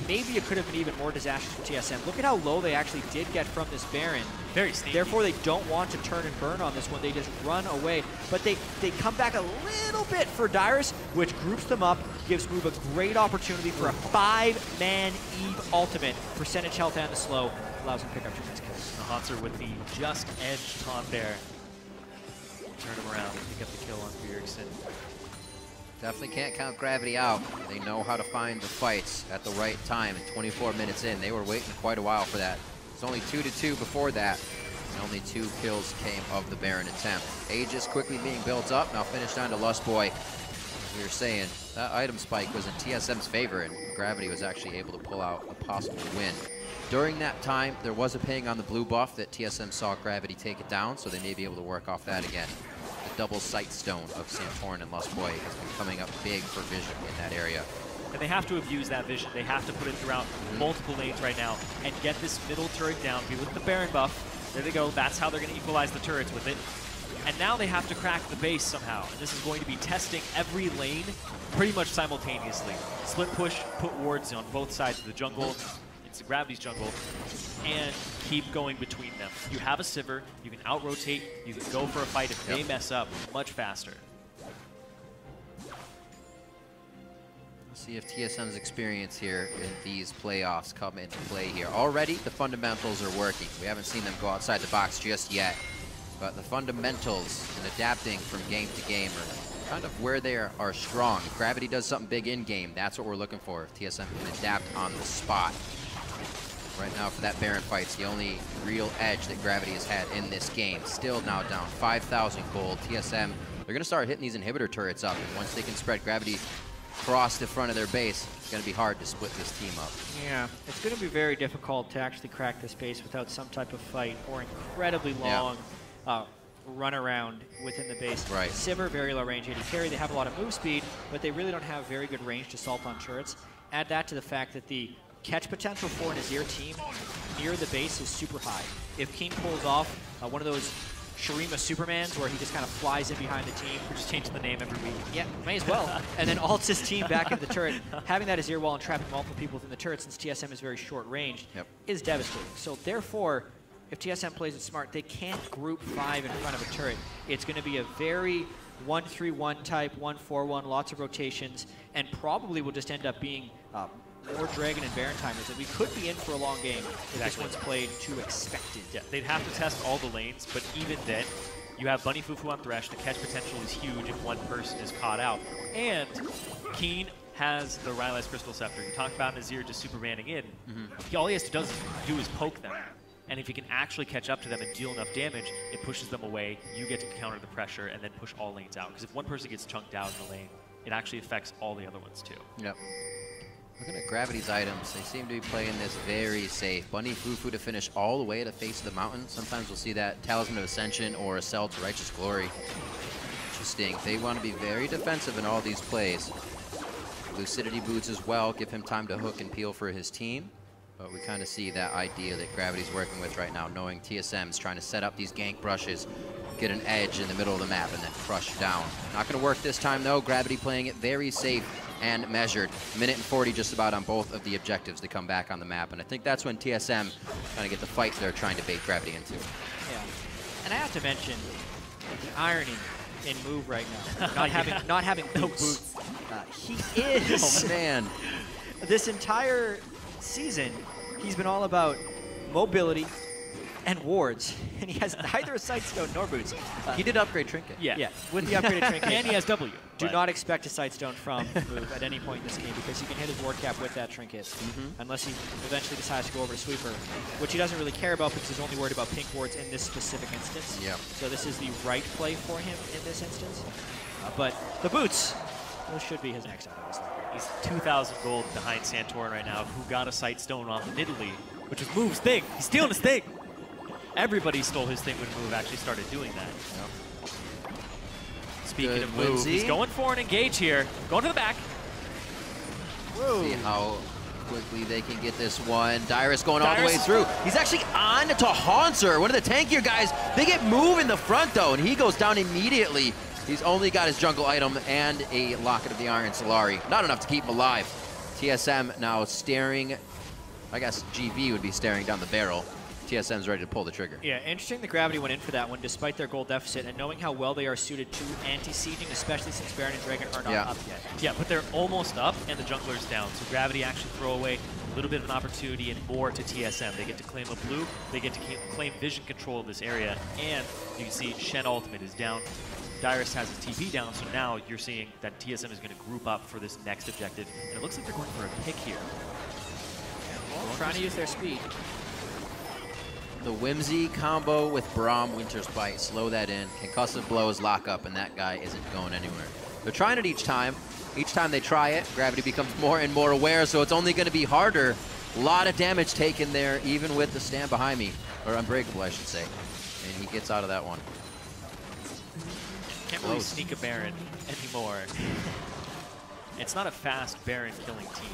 maybe it could have been even more disastrous for TSM. Look at how low they actually did get from this Baron. Very sneaky. Therefore, they don't want to turn and burn on this one. They just run away. But they come back a little bit for Dyrus, which groups them up, gives Move a great opportunity for a 5-man Eve ultimate. Percentage health and the slow allows him to pick up 2 nice kills. The Hanser with the just edge taunt there. Turn him around and pick up the kill on Bjergsen. Definitely can't count Gravity out. They know how to find the fights at the right time, and 24 minutes in, they were waiting quite a while for that. It was only 2-2 before that, and only 2 kills came of the Baron attempt. Aegis quickly being built up, now finished down to Lustboy. As we were saying, that item spike was in TSM's favor, and Gravity was actually able to pull out a possible win. During that time, there was a ping on the blue buff that TSM saw Gravity take it down, so they may be able to work off that again. The double sight stone of Santorin and Lustboy has been coming up big for vision in that area. And they have to abuse that vision. They have to put it throughout multiple lanes right now and get this middle turret down. Be with the Baron buff. There they go. That's how they're going to equalize the turrets with it. And now they have to crack the base somehow. And this is going to be testing every lane pretty much simultaneously. Split push, put wards on both sides of the jungle. It's the Gravity's jungle. And keep going between them. You have a Sivir, you can out-rotate, you can go for a fight if they mess up much faster. See if TSM's experience here in these playoffs come into play here. Already, the fundamentals are working. We haven't seen them go outside the box just yet. But the fundamentals and adapting from game to game are kind of where they are strong. If Gravity does something big in-game, that's what we're looking for. If TSM can adapt on the spot. Right now for that Baron fight, it's the only real edge that Gravity has had in this game. Still now down 5,000 gold. TSM, they're going to start hitting these inhibitor turrets up. And once they can spread Gravity across the front of their base, it's going to be hard to split this team up. Yeah, it's going to be very difficult to actually crack this base without some type of fight or incredibly long run around within the base. Right. Sivir, very low range AD carry. They have a lot of move speed, but they really don't have very good range to assault on turrets. Add that to the fact that the catch potential for an Azir team near the base is super high. If Keen pulls off one of those Shurima Supermans where he just kind of flies in behind the team. We're just changing the name every week. Yeah, may as well. And then ults his team back into the turret. Having that Azir wall and trapping multiple people within the turret, since TSM is very short range, is devastating. So therefore, if TSM plays it smart, they can't group 5 in front of a turret. It's going to be a very 1-3-1 type, 1-4-1, lots of rotations, and probably will just end up being more Dragon and Baron timers, that we could be in for a long game if this one's played too expected. Yeah, they'd have to test all the lanes, but even then, you have Bunny Fufu on Thresh. The catch potential is huge if one person is caught out. And Keen has the Rylai's Crystal Scepter. You talked about Nazir just Supermaning in. All he has to do is poke them. And if he can actually catch up to them and deal enough damage, it pushes them away. You get to counter the pressure and then push all lanes out. Because if one person gets chunked out in the lane, it actually affects all the other ones too. Yep. Looking at Gravity's items, they seem to be playing this very safe. Bunny Fufu to finish all the way at the face of the mountain. Sometimes we'll see that Talisman of Ascension or a Cell to Righteous Glory. Interesting. They want to be very defensive in all these plays. Lucidity boots as well, give him time to hook and peel for his team. But we kind of see that idea that Gravity's working with right now, knowing TSM's trying to set up these gank brushes, get an edge in the middle of the map, and then crush down. Not going to work this time, though. Gravity playing it very safe and measured. Minute and 40 just about on both of the objectives to come back on the map. And I think that's when TSM kind of get the fight they're trying to bait Gravity into. Yeah. And I have to mention the irony in Move right now. Not having boots. He is. Oh, man. This entire season, he's been all about mobility and wards, and he has neither a Sightstone nor boots. He did upgrade Trinket. Yeah, with the upgraded Trinket. And he has W. Do not expect a Sightstone from Move at any point in this game, because he can hit his ward cap with that Trinket, unless he eventually decides to go over to Sweeper, which he doesn't really care about because he's only worried about pink wards in this specific instance. Yeah. So this is the right play for him in this instance. But the boots, those should be his next items. He's 2,000 gold behind Santorin right now, who got a Sightstone on the Nidalee, which is Move's thing. He's stealing his thing. Everybody stole his thing when Move actually started doing that. Yep. Speaking of Move, he's going for an engage here. Going to the back. Whoa. See how quickly they can get this one. Dyrus going all the way through. He's actually on to Haunter, one of the tankier guys. They get Move in the front, though, and he goes down immediately. He's only got his jungle item and a Locket of the Iron Solari. Not enough to keep him alive. TSM now staring. I guess GV would be staring down the barrel. TSM's ready to pull the trigger. Yeah, interesting that Gravity went in for that one despite their gold deficit, and knowing how well they are suited to anti-sieging, especially since Baron and Dragon are not up yet. Yeah, but they're almost up and the jungler's down. So Gravity actually throw away a little bit of an opportunity and more to TSM. They get to claim a blue, they get to claim vision control of this area, and you can see Shen ultimate is down. Dyrus has his TP down, so now you're seeing that TSM is going to group up for this next objective. And it looks like they're going for a pick here. Well, trying to use their speed. The Whimsy combo with Braum Winter's Bite. Slow that in. Concussive blows lock up, and that guy isn't going anywhere. They're trying it each time. Each time they try it, Gravity becomes more and more aware, so it's only going to be harder. A lot of damage taken there, even with the Stand Behind Me. Or Unbreakable, I should say. And he gets out of that one. Can't really sneak a Baron anymore. It's not a fast Baron killing team.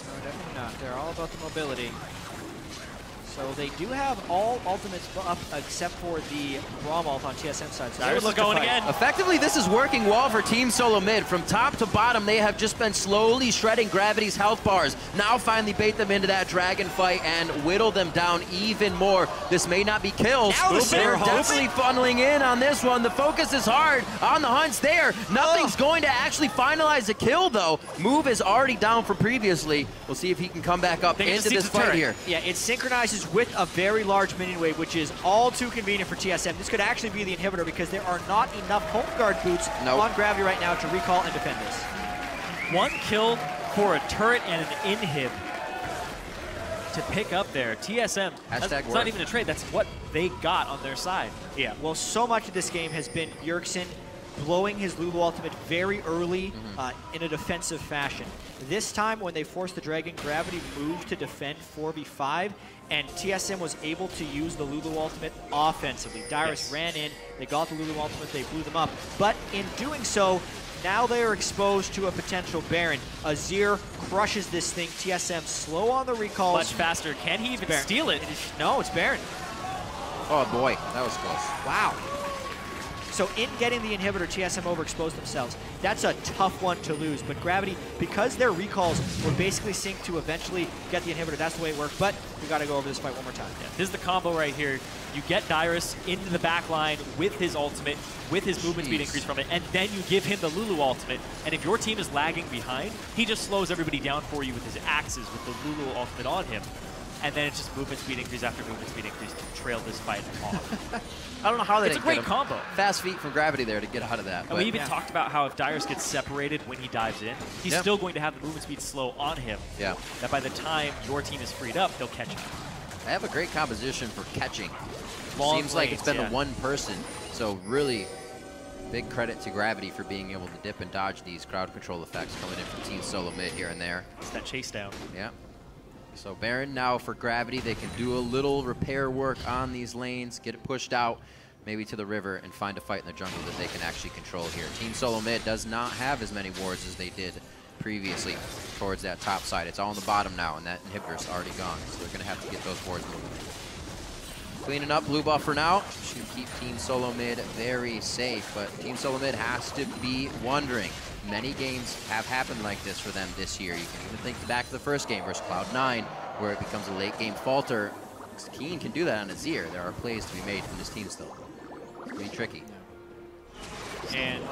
No, definitely not. They're all about the mobility. So So they do have all ultimates up except for the Braum ult on TSM side. So Dyrus is going again. Effectively, this is working well for Team SoloMid. From top to bottom, they have just been slowly shredding Gravity's health bars. Now finally bait them into that dragon fight and whittle them down even more. This may not be kills, but they're definitely funneling in on this one. The focus is hard on the hunts there. Nothing's going to actually finalize a kill, though. Move is already down from previously. We'll see if he can come back up into this fight here. Yeah, it synchronizes with a very large minion wave, which is all too convenient for TSM. This could actually be the inhibitor because there are not enough home guard boots on Gravity right now to recall and defend this. 1 kill for a turret and an inhib to pick up there. TSM, that's not even a trade, that's what they got on their side. Yeah, well, so much of this game has been Bjergsen blowing his Lulu ultimate very early in a defensive fashion. This time, when they forced the Dragon, Gravity moved to defend 4v5, and TSM was able to use the Lulu ultimate offensively. Dyrus ran in, they got the Lulu ultimate, they blew them up. But in doing so, now they are exposed to a potential Baron. Azir crushes this thing. TSM slow on the recalls. Much faster. Can he even steal it? No, it's Baron. Oh boy, that was close. Wow. So in getting the inhibitor, TSM overexposed themselves. That's a tough one to lose, but Gravity, because their recalls were basically synced to eventually get the inhibitor, that's the way it worked, but we gotta go over this fight one more time. Yeah, this is the combo right here. You get Dyrus into the back line with his ultimate, with his movement speed increase from it, and then you give him the Lulu ultimate, and if your team is lagging behind, he just slows everybody down for you with his axes, with the Lulu ultimate on him. And then it's just movement speed increase after movement speed increase to trail this fight off. I don't know how they It's a great combo. Fast feet from Gravity there to get out of that. And we even talked about how if Dyrus gets separated when he dives in, he's still going to have the movement speed slow on him. Yeah. That by the time your team is freed up, he'll catch him. I have a great composition for catching. Long Seems like it's been lanes, the one person. So really big credit to Gravity for being able to dip and dodge these crowd control effects coming in from Team SoloMid here and there. It's that chase down. Yeah. So Baron now for Gravity, they can do a little repair work on these lanes, get it pushed out, maybe to the river, and find a fight in the jungle that they can actually control here. Team SoloMid does not have as many wards as they did previously towards that top side. It's all on the bottom now, and that inhibitor's already gone, so they're going to have to get those wards moving. Cleaning up blue buff for now. Should keep Team SoloMid very safe, but Team SoloMid has to be wondering. Many games have happened like this for them this year. You can even think back to the first game versus Cloud9, where it becomes a late game falter. Keen can do that on Azir. There are plays to be made from this team still. It's pretty tricky. And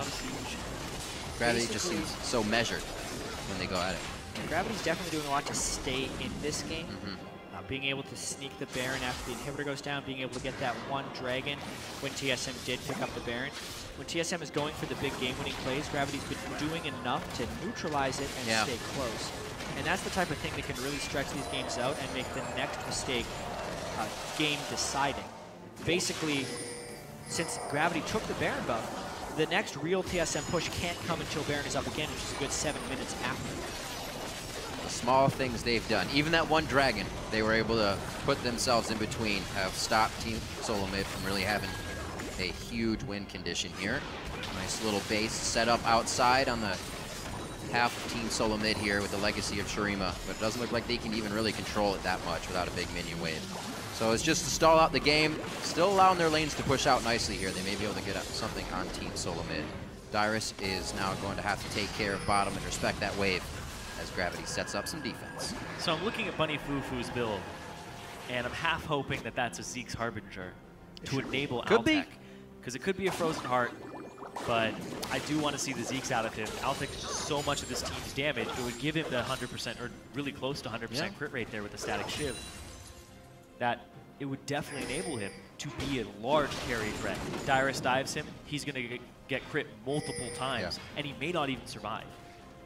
Gravity just seems so measured when they go at it. Gravity's definitely doing a lot to stay in this game. Being able to sneak the Baron after the inhibitor goes down, being able to get that one Dragon when TSM did pick up the Baron. When TSM is going for the big game-winning plays, Gravity's been doing enough to neutralize it and stay close. And that's the type of thing that can really stretch these games out and make the next mistake game-deciding. Basically, since Gravity took the Baron buff, the next real TSM push can't come until Baron is up again, which is a good 7 minutes after. Small things they've done. Even that one Dragon, they were able to put themselves in between, have stopped Team SoloMid from really having a huge win condition here. Nice little base set up outside on the half of Team SoloMid here with the legacy of Shurima, but it doesn't look like they can even really control it that much without a big minion wave. So it's just to stall out the game, still allowing their lanes to push out nicely here. They may be able to get something on Team SoloMid. Dyrus is now going to have to take care of bottom and respect that wave as Gravity sets up some defense. So I'm looking at Bunny Fufu's build, and I'm half hoping that that's a Zeke's Harbinger to enable Altec. Because it could be a Frozen Heart, but I do want to see the Zeke's out of him. Altec is just so much of this team's damage. It would give him the 100%, or really close to 100% crit rate there with the Static Shiv. That it would definitely enable him to be a large carry threat. Dyrus dives him, he's going to get crit multiple times, and he may not even survive.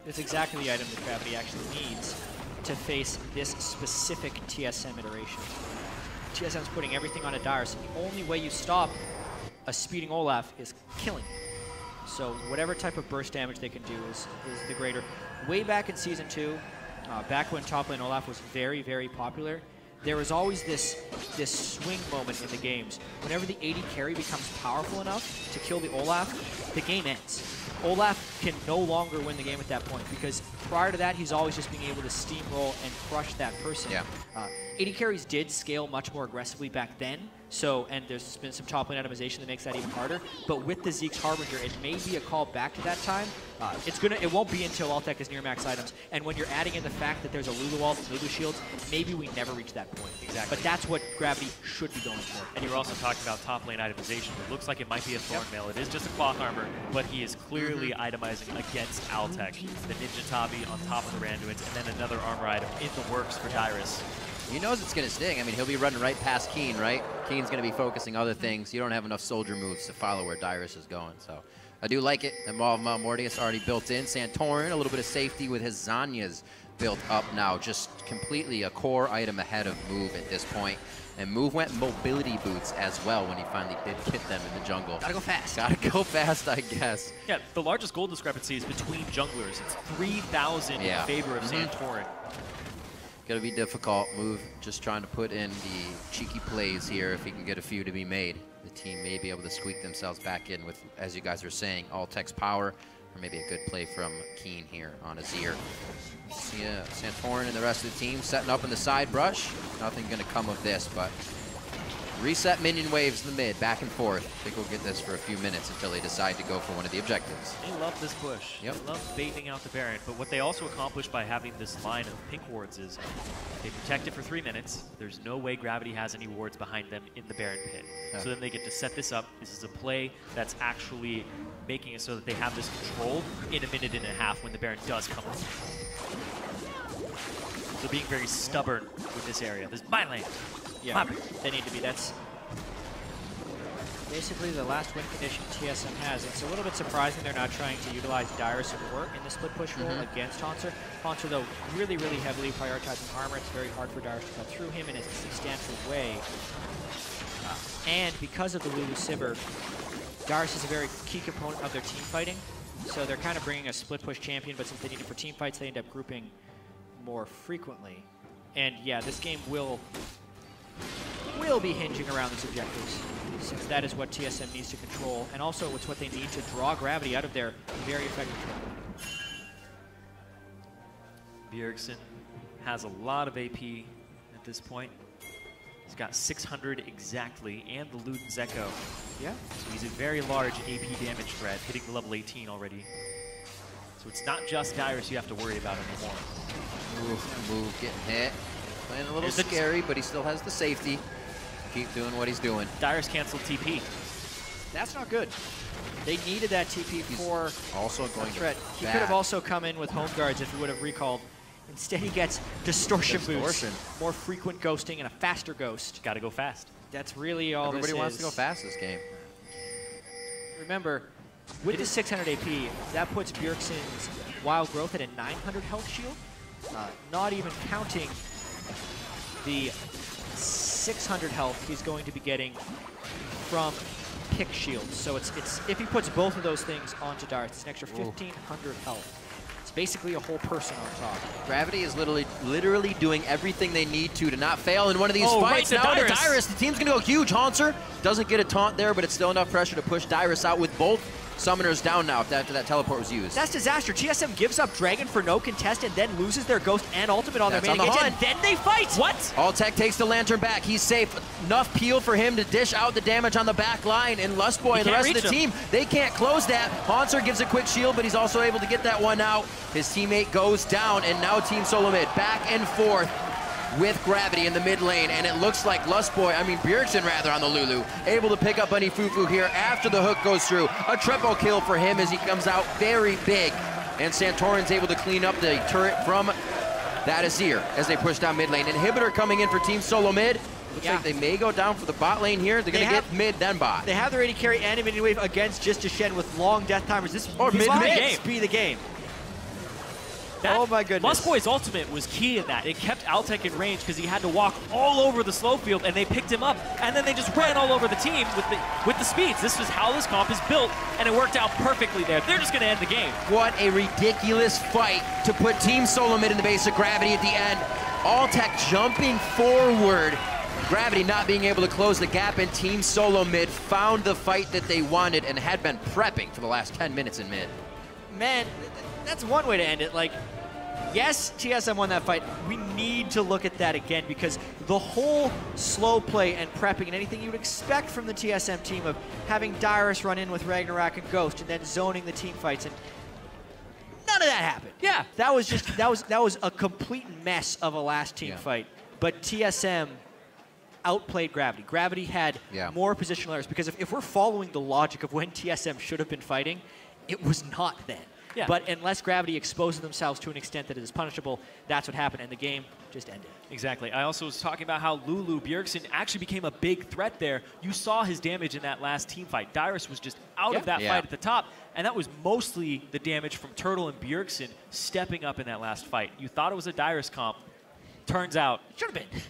It's exactly the item that Gravity actually needs to face this specific TSM iteration. TSM's putting everything on a Dyrus. The only way you stop a speeding Olaf is killing him. So whatever type of burst damage they can do is the greater. Way back in Season 2, back when top lane Olaf was very, very popular, there was always this swing moment in the games. Whenever the AD carry becomes powerful enough to kill the Olaf, the game ends. Olaf can no longer win the game at that point because prior to that, he's always just being able to steamroll and crush that person. Yeah. AD carries did scale much more aggressively back then, so, and there's been some top lane itemization that makes that even harder, but with the Zeke's Harbinger, it may be a call back to that time. It won't be until Altec is near max items, and when you're adding in the fact that there's a Lulu ult and Lulu shields, maybe we never reach that point. Exactly. But that's what Gravity should be going for. And you were also talking about top lane itemization. It looks like it might be a Thorn Mail. It is just a cloth armor, but he is clearly itemizing against Altec. The Ninja Tabi on top of the Randuins, and then another armor item in the works for Dyrus. He knows it's going to sting. I mean, he'll be running right past Keen, right? Keen's going to be focusing other things. You don't have enough soldier moves to follow where Dyrus is going. So I do like it. The Maw of Mount Mortius already built in. Santorin, a little bit of safety with his Zanyas built up now. Just completely a core item ahead of Move at this point. And Move went mobility boots as well when he finally did hit them in the jungle. Gotta go fast. Gotta go fast, I guess. Yeah, the largest goal discrepancy is between junglers. It's 3,000 in favor of Santorin. Gonna be difficult. Move just trying to put in the cheeky plays here if he can get a few to be made. The team may be able to squeak themselves back in with, as you guys are saying, Altec's power, or maybe a good play from Keen here on Azir. Yeah, Santorin and the rest of the team setting up in the side brush. Nothing gonna come of this, but reset minion waves in the mid, back and forth. I think we'll get this for a few minutes until they decide to go for one of the objectives. They love this push. Yep. They love baiting out the Baron, but what they also accomplished by having this line of pink wards is they protect it for 3 minutes. There's no way Gravity has any wards behind them in the Baron pit. Yeah. So then they get to set this up. This is a play that's actually making it so that they have this controlled in a minute and a half when the Baron does come up. So being very stubborn with this area. This is my lane. Yeah, they need to be. That's basically the last win condition TSM has. It's a little bit surprising they're not trying to utilize Dyrus more in the split push role against Haunter. Haunter, though, really, really heavily prioritizing armor. It's very hard for Dyrus to cut through him in a substantial way. And because of the Lulu Sivir, Dyrus is a very key component of their team fighting. So they're kind of bringing a split push champion, but since they need it for team fights, they end up grouping more frequently. And yeah, this game will be hinging around these objectives, since that is what TSM needs to control, and also it's what they need to draw Gravity out of their very effective trouble. Bjergsen has a lot of AP at this point. He's got 600 exactly, and the Luden's Echo. Yeah. So he's a very large AP damage threat, hitting the level 18 already. So it's not just Dyrus you have to worry about anymore. Move getting hit. Playing a little scary, but he still has the safety. Keep doing what he's doing. Dyrus canceled TP. That's not good. They needed that TP for also going threat. He could have also come in with home guards if he would have recalled. Instead, he gets distortion boots, more frequent ghosting, and a faster ghost. Got to go fast. That's really all Everybody this wants is. to go fast this game. Remember, with the 600 AP, that puts Bjergsen's Wild Growth at a 900 health shield, not even counting the 600 health he's going to be getting from pick shields. So it's if he puts both of those things onto Dyrus, it's an extra 1,500 health. It's basically a whole person on top. Gravity is literally doing everything they need to not fail in one of these fights. Right now to Dyrus, the team's gonna go huge. Haunter doesn't get a taunt there, but it's still enough pressure to push Dyrus out with both summoners down now after that teleport was used. That's disaster. TSM gives up Dragon for no contest and then loses their Ghost and Ultimate on their main engage, and then they fight! What? Altec takes the Lantern back. He's safe. Enough peel for him to dish out the damage on the back line, and Lustboy and the rest of the team, they can't close that. Haunter gives a quick shield, but he's also able to get that one out. His teammate goes down, and now Team SoloMid back and forth with Gravity in the mid lane, and it looks like Bjergsen rather on the Lulu, able to pick up Bunny Fufu here after the hook goes through. A triple kill for him as he comes out very big, and Santorin's able to clean up the turret from that Azir as they push down mid lane. Inhibitor coming in for Team SoloMid. Looks like they may go down for the bot lane here. They're going to get mid, then bot. They have their AD carry and a minion wave against Just Shen with long death timers. This might be the game. Oh my goodness. Lustboy's ultimate was key in that. It kept Altec in range because he had to walk all over the slow field, and they picked him up, and then they just ran all over the team with the speeds. This was how this comp is built, and it worked out perfectly there. They're just going to end the game. What a ridiculous fight to put Team SoloMid in the base of Gravity at the end. Altec jumping forward. Gravity not being able to close the gap, and Team SoloMid found the fight that they wanted and had been prepping for the last 10 minutes in mid. man, that's one way to end it. Like, yes, TSM won that fight. We need to look at that again because the whole slow play and prepping and anything you would expect from the TSM team of having Dyrus run in with Ragnarok and Ghost and then zoning the team fights, and none of that happened. Yeah. That was just that was a complete mess of a last team fight. But TSM outplayed Gravity. Gravity had more positional errors because if we're following the logic of when TSM should have been fighting, it was not then. Yeah. But unless Gravity exposes themselves to an extent that it is punishable, that's what happened, and the game just ended. Exactly. I also was talking about how Lulu Bjergsen actually became a big threat there. You saw his damage in that last team fight. Dyrus was just out of that fight at the top, and that was mostly the damage from Turtle and Bjergsen stepping up in that last fight. You thought it was a Dyrus comp. Turns out, it should have been.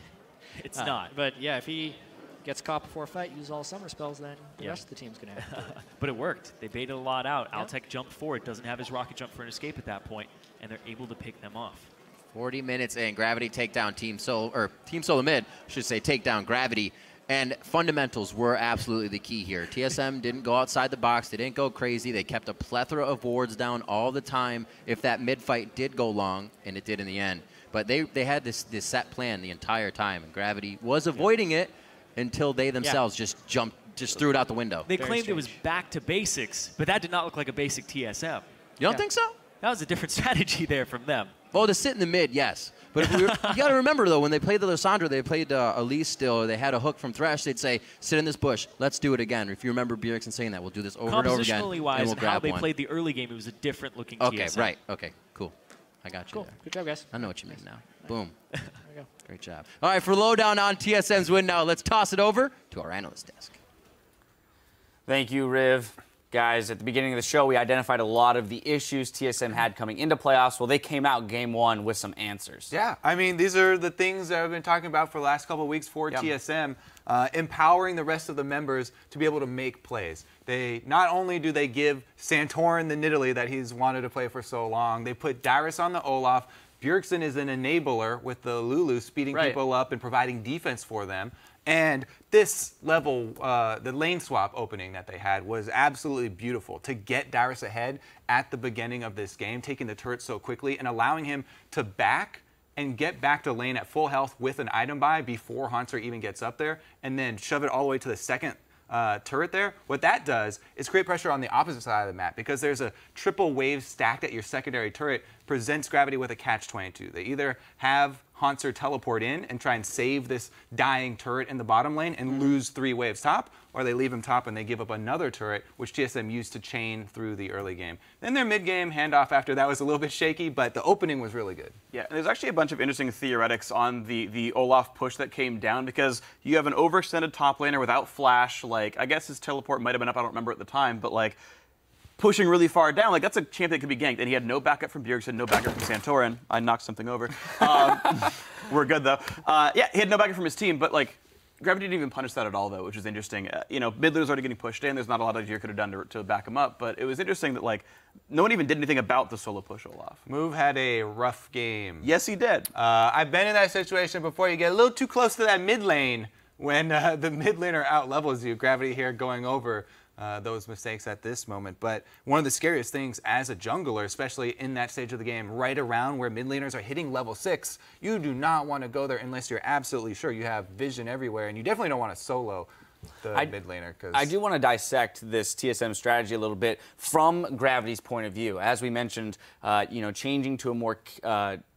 It's not. But yeah, if he gets caught before a fight, uses all summer spells, then the rest of the team's going to have to do it. But it worked. They baited a lot out. Altec jumped forward, doesn't have his rocket jump for an escape at that point, and they're able to pick them off. 40 minutes in, Gravity take down Team SoloMid, should say take down Gravity. And fundamentals were absolutely the key here. TSM didn't go outside the box. They didn't go crazy. They kept a plethora of wards down all the time if that mid fight did go long, and it did in the end. But they had this set plan the entire time, and Gravity was avoiding it until they themselves just threw it out the window. They claimed it was back to basics, but that did not look like a basic TSM. You don't think so? That was a different strategy there from them. Oh, to sit in the mid, yes. But you got to remember, though, when they played the Lysandra, they played Elise still, or they had a hook from Thresh, they'd say, sit in this bush, let's do it again. If you remember Bjergsen saying that, we'll do this over and over again, Compositionally wise, and we'll and how grab they one. played the early game, it was a different looking Okay, TSM. right. Okay, cool. I got you there. Good job, guys. I know what you mean now. Boom. There we go. Great job. All right, for lowdown on TSM's win now, let's toss it over to our analyst desk. Thank you, Riv. Guys, at the beginning of the show, we identified a lot of the issues TSM had coming into playoffs. Well, they came out game one with some answers. Yeah, I mean, these are the things that I've been talking about for the last couple of weeks for TSM, empowering the rest of the members to be able to make plays. Not only do they give Santorin the Nidalee that he's wanted to play for so long, they put Dyrus on the Olaf. Bjergsen is an enabler with the Lulu, speeding people up and providing defense for them. And this level, the lane swap opening that they had was absolutely beautiful to get Dyrus ahead at the beginning of this game, taking the turret so quickly and allowing him to back and get back to lane at full health with an item buy before Haunter even gets up there, and then shove it all the way to the second turret there. What that does is create pressure on the opposite side of the map because there's a triple wave stacked at your secondary turret, presents Gravity with a catch-22. They either have Haunter teleport in and try and save this dying turret in the bottom lane and lose 3 waves top, or they leave him top and they give up another turret, which TSM used to chain through the early game. Then their mid-game handoff after that was a little bit shaky, but the opening was really good. Yeah, and there's actually a bunch of interesting theoretics on the Olaf push that came down because you have an overextended top laner without flash. Like, I guess his teleport might have been up, I don't remember at the time, but like, pushing really far down, like that's a champ that could be ganked, and he had no backup from Bjergsen, no backup from Santorin. I knocked something over. We're good though. Yeah, he had no backup from his team, but like Gravity didn't even punish that at all though, which is interesting. You know, mid laner's already getting pushed in. There's not a lot of you could have done to back him up, but it was interesting that like no one even did anything about the solo push Olaf. Move had a rough game. Yes, he did. I've been in that situation before. You get a little too close to that mid lane when the mid laner out levels you. Gravity here going over those mistakes at this moment. But one of the scariest things as a jungler, especially in that stage of the game, right around where mid laners are hitting level 6, you do not want to go there unless you're absolutely sure you have vision everywhere, and you definitely don't want to solo the mid laner. I do want to dissect this TSM strategy a little bit from Gravity's point of view. As we mentioned, you know, changing to a more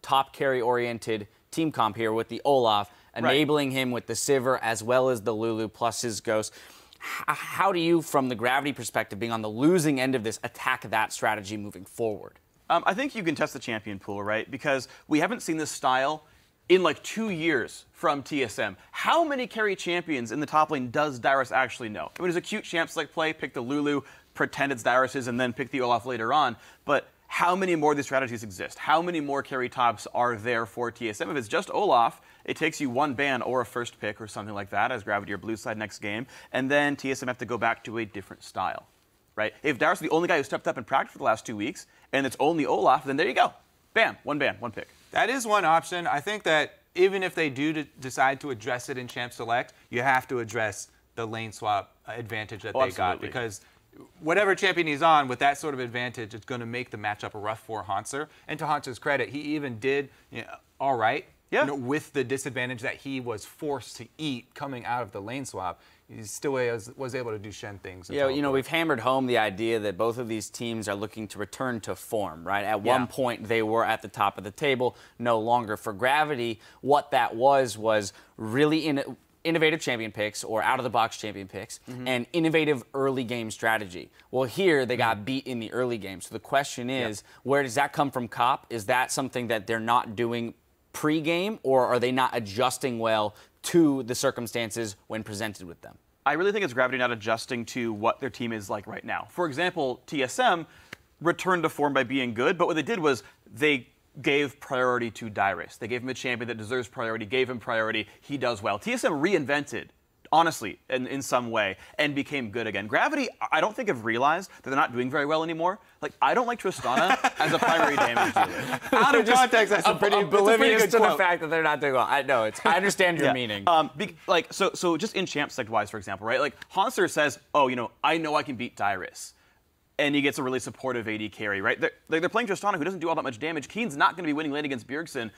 top carry oriented team comp here with the Olaf, enabling him with the Sivir as well as the Lulu plus his Ghost. How do you, from the Gravity perspective, being on the losing end of this, attack that strategy moving forward? I think you can test the champion pool, right? Because we haven't seen this style in like 2 years from TSM. How many carry champions in the top lane does Dyrus actually know? I mean, it's a cute champ select play, pick the Lulu, pretend it's Dyrus's, and then pick the Olaf later on. But how many more of these strategies exist? How many more carry tops are there for TSM? If it's just Olaf, it takes you 1 ban or a first pick or something like that as Gravity or blue side next game, and then TSM have to go back to a different style, right? If Dyrus is the only guy who stepped up in practice for the last 2 weeks, and it's only Olaf, then there you go. Bam, 1 ban, 1 pick. That is one option. I think that even if they do decide to address it in Champ Select, you have to address the lane swap advantage that they got, because whatever champion he's on, with that sort of advantage, it's going to make the matchup rough for Hauntzer. And to Hauntzer's credit, he even did all right. Yeah. With the disadvantage that he was forced to eat coming out of the lane swap, he still was able to do Shen things. Yeah, we've hammered home the idea that both of these teams are looking to return to form, right? At one point, they were at the top of the table, no longer. For Gravity, what that was really innovative champion picks or out-of-the-box champion picks and innovative early game strategy. Well, here they got beat in the early game. So the question is, where does that come from COP? Is that something that they're not doing pre-game, or are they not adjusting well to the circumstances when presented with them? I really think it's Gravity not adjusting to what their team is like right now. For example, TSM returned to form by being good, but what they did was they gave priority to Dyrus. They gave him a champion that deserves priority, gave him priority. He does well. TSM reinvented, honestly, in some way, and became good again. Gravity, I don't think have realized that they're not doing very well anymore. Like, I don't like Tristana as a primary damage dealer. Out of context, that's a pretty oblivious good to quote. the fact that they're not doing well. I know, I understand your meaning. So just in champ select-wise, for example, right? Like, Hauntzzer says, oh, I know I can beat Dyrus. And he gets a really supportive AD carry, right? They're playing Tristana, who doesn't do all that much damage. Keen's not going to be winning lane against Bjergsen.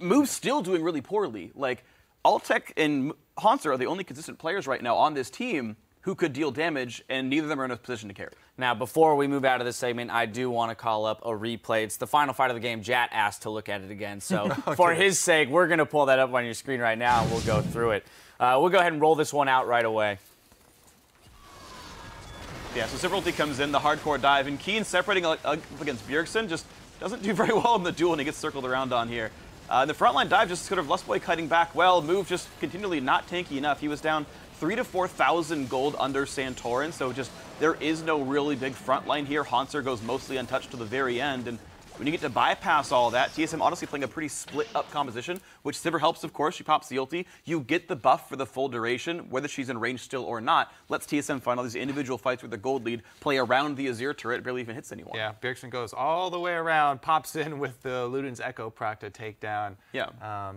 Move's still doing really poorly. Like, Altec and Hauntzzer are the only consistent players right now on this team who could deal damage, and neither of them are in a position to carry. Now, before we move out of this segment, I do want to call up a replay. It's the final fight of the game. Jat asked to look at it again. So for his sake, we're going to pull that up on your screen right now, and we'll go through it. We'll go ahead and roll this one out right away. Yeah, so Sipperalty comes in, the hardcore dive, and Keen separating up against Bjergsen just doesn't do very well in the duel, and he gets circled around on here. The frontline dive just sort of Lustboy kiting back well. Move just continually not tanky enough. He was down 3,000 to 4,000 gold under Santorin, so just there is no really big front line here. Hauntzzer goes mostly untouched to the very end, and when you get to bypass all that, TSM honestly playing a pretty split-up composition, which Sivir helps, of course. She pops the ulti. You get the buff for the full duration, whether she's in range still or not. Lets TSM find all these individual fights with the gold lead, play around the Azir turret, barely even hits anyone. Yeah, Bjergsen goes all the way around, pops in with the Luden's Echo proc to take down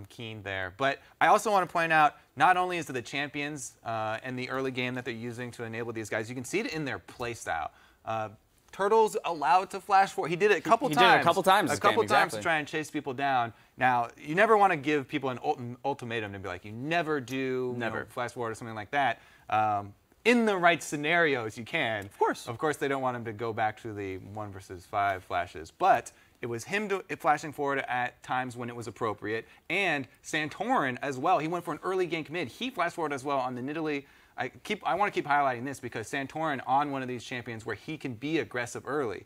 Keen there. But I also want to point out, not only is it the champions and the early game that they're using to enable these guys, you can see it in their playstyle. Turtle's allowed to flash forward. He did it a couple times. He did it a couple times. A couple times to try and chase people down. Now, you never want to give people an ultimatum to be like, you never do flash forward or something like that. In the right scenarios, you can. Of course. Of course, they don't want him to go back to the 1 versus 5 flashes. But it was him flashing forward at times when it was appropriate. And Santorin as well. He went for an early gank mid. He flashed forward as well on the Nidalee. I want to keep highlighting this because Santorin on one of these champions where he can be aggressive early.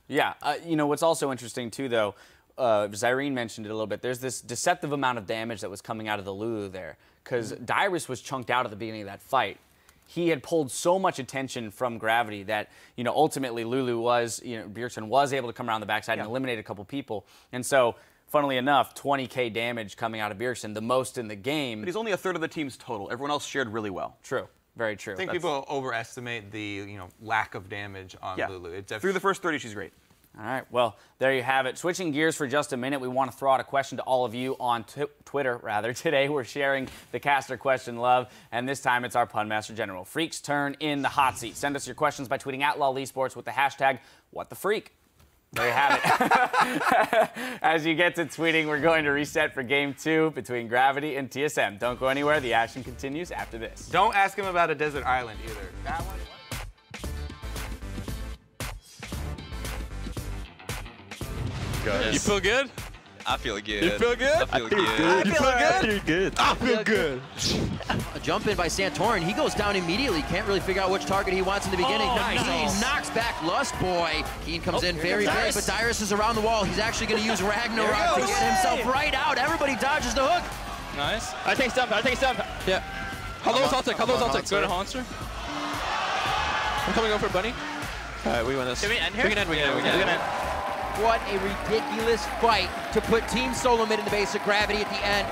Yeah, what's also interesting too, though, Zyrene mentioned it a little bit. There's this deceptive amount of damage that was coming out of the Lulu there because Dyrus was chunked out at the beginning of that fight. He had pulled so much attention from Gravity that, ultimately Lulu was, Bjergsen was able to come around the backside and eliminate a couple people. And so, funnily enough, 20k damage coming out of Bjergsen, the most in the game. But he's only a third of the team's total. Everyone else shared really well. True. Very true. I think people overestimate the lack of damage on Lulu. Through the first 30, she's great. All right, well, there you have it. Switching gears for just a minute, we want to throw out a question to all of you on Twitter, rather. Today, we're sharing the caster question love, and this time it's our Pun Master General. Freak's turn in the hot seat. Send us your questions by tweeting at LOL Esports with the hashtag #WhatTheFreak. There you have it. As you get to tweeting, we're going to reset for Game 2 between Gravity and TSM. Don't go anywhere. The action continues after this. Don't ask him about a desert island either. That one. You feel good? I feel good. You feel good? I feel good. You feel good? I feel good. A jump in by Santorin. He goes down immediately. Can't really figure out which target he wants in the beginning. Nice. He knocks back Lustboy. Keen comes in very big, but Dyrus is around the wall. He's actually going to use Ragnarok to get himself right out. Everybody dodges the hook. Nice. I take stump. Yeah. Hello, Celtic. Go to Hauntzzer. I'm coming over for Bunny. All right, we win this. Can we end here? We can end. What a ridiculous fight to put Team SoloMid in the base of Gravity at the end.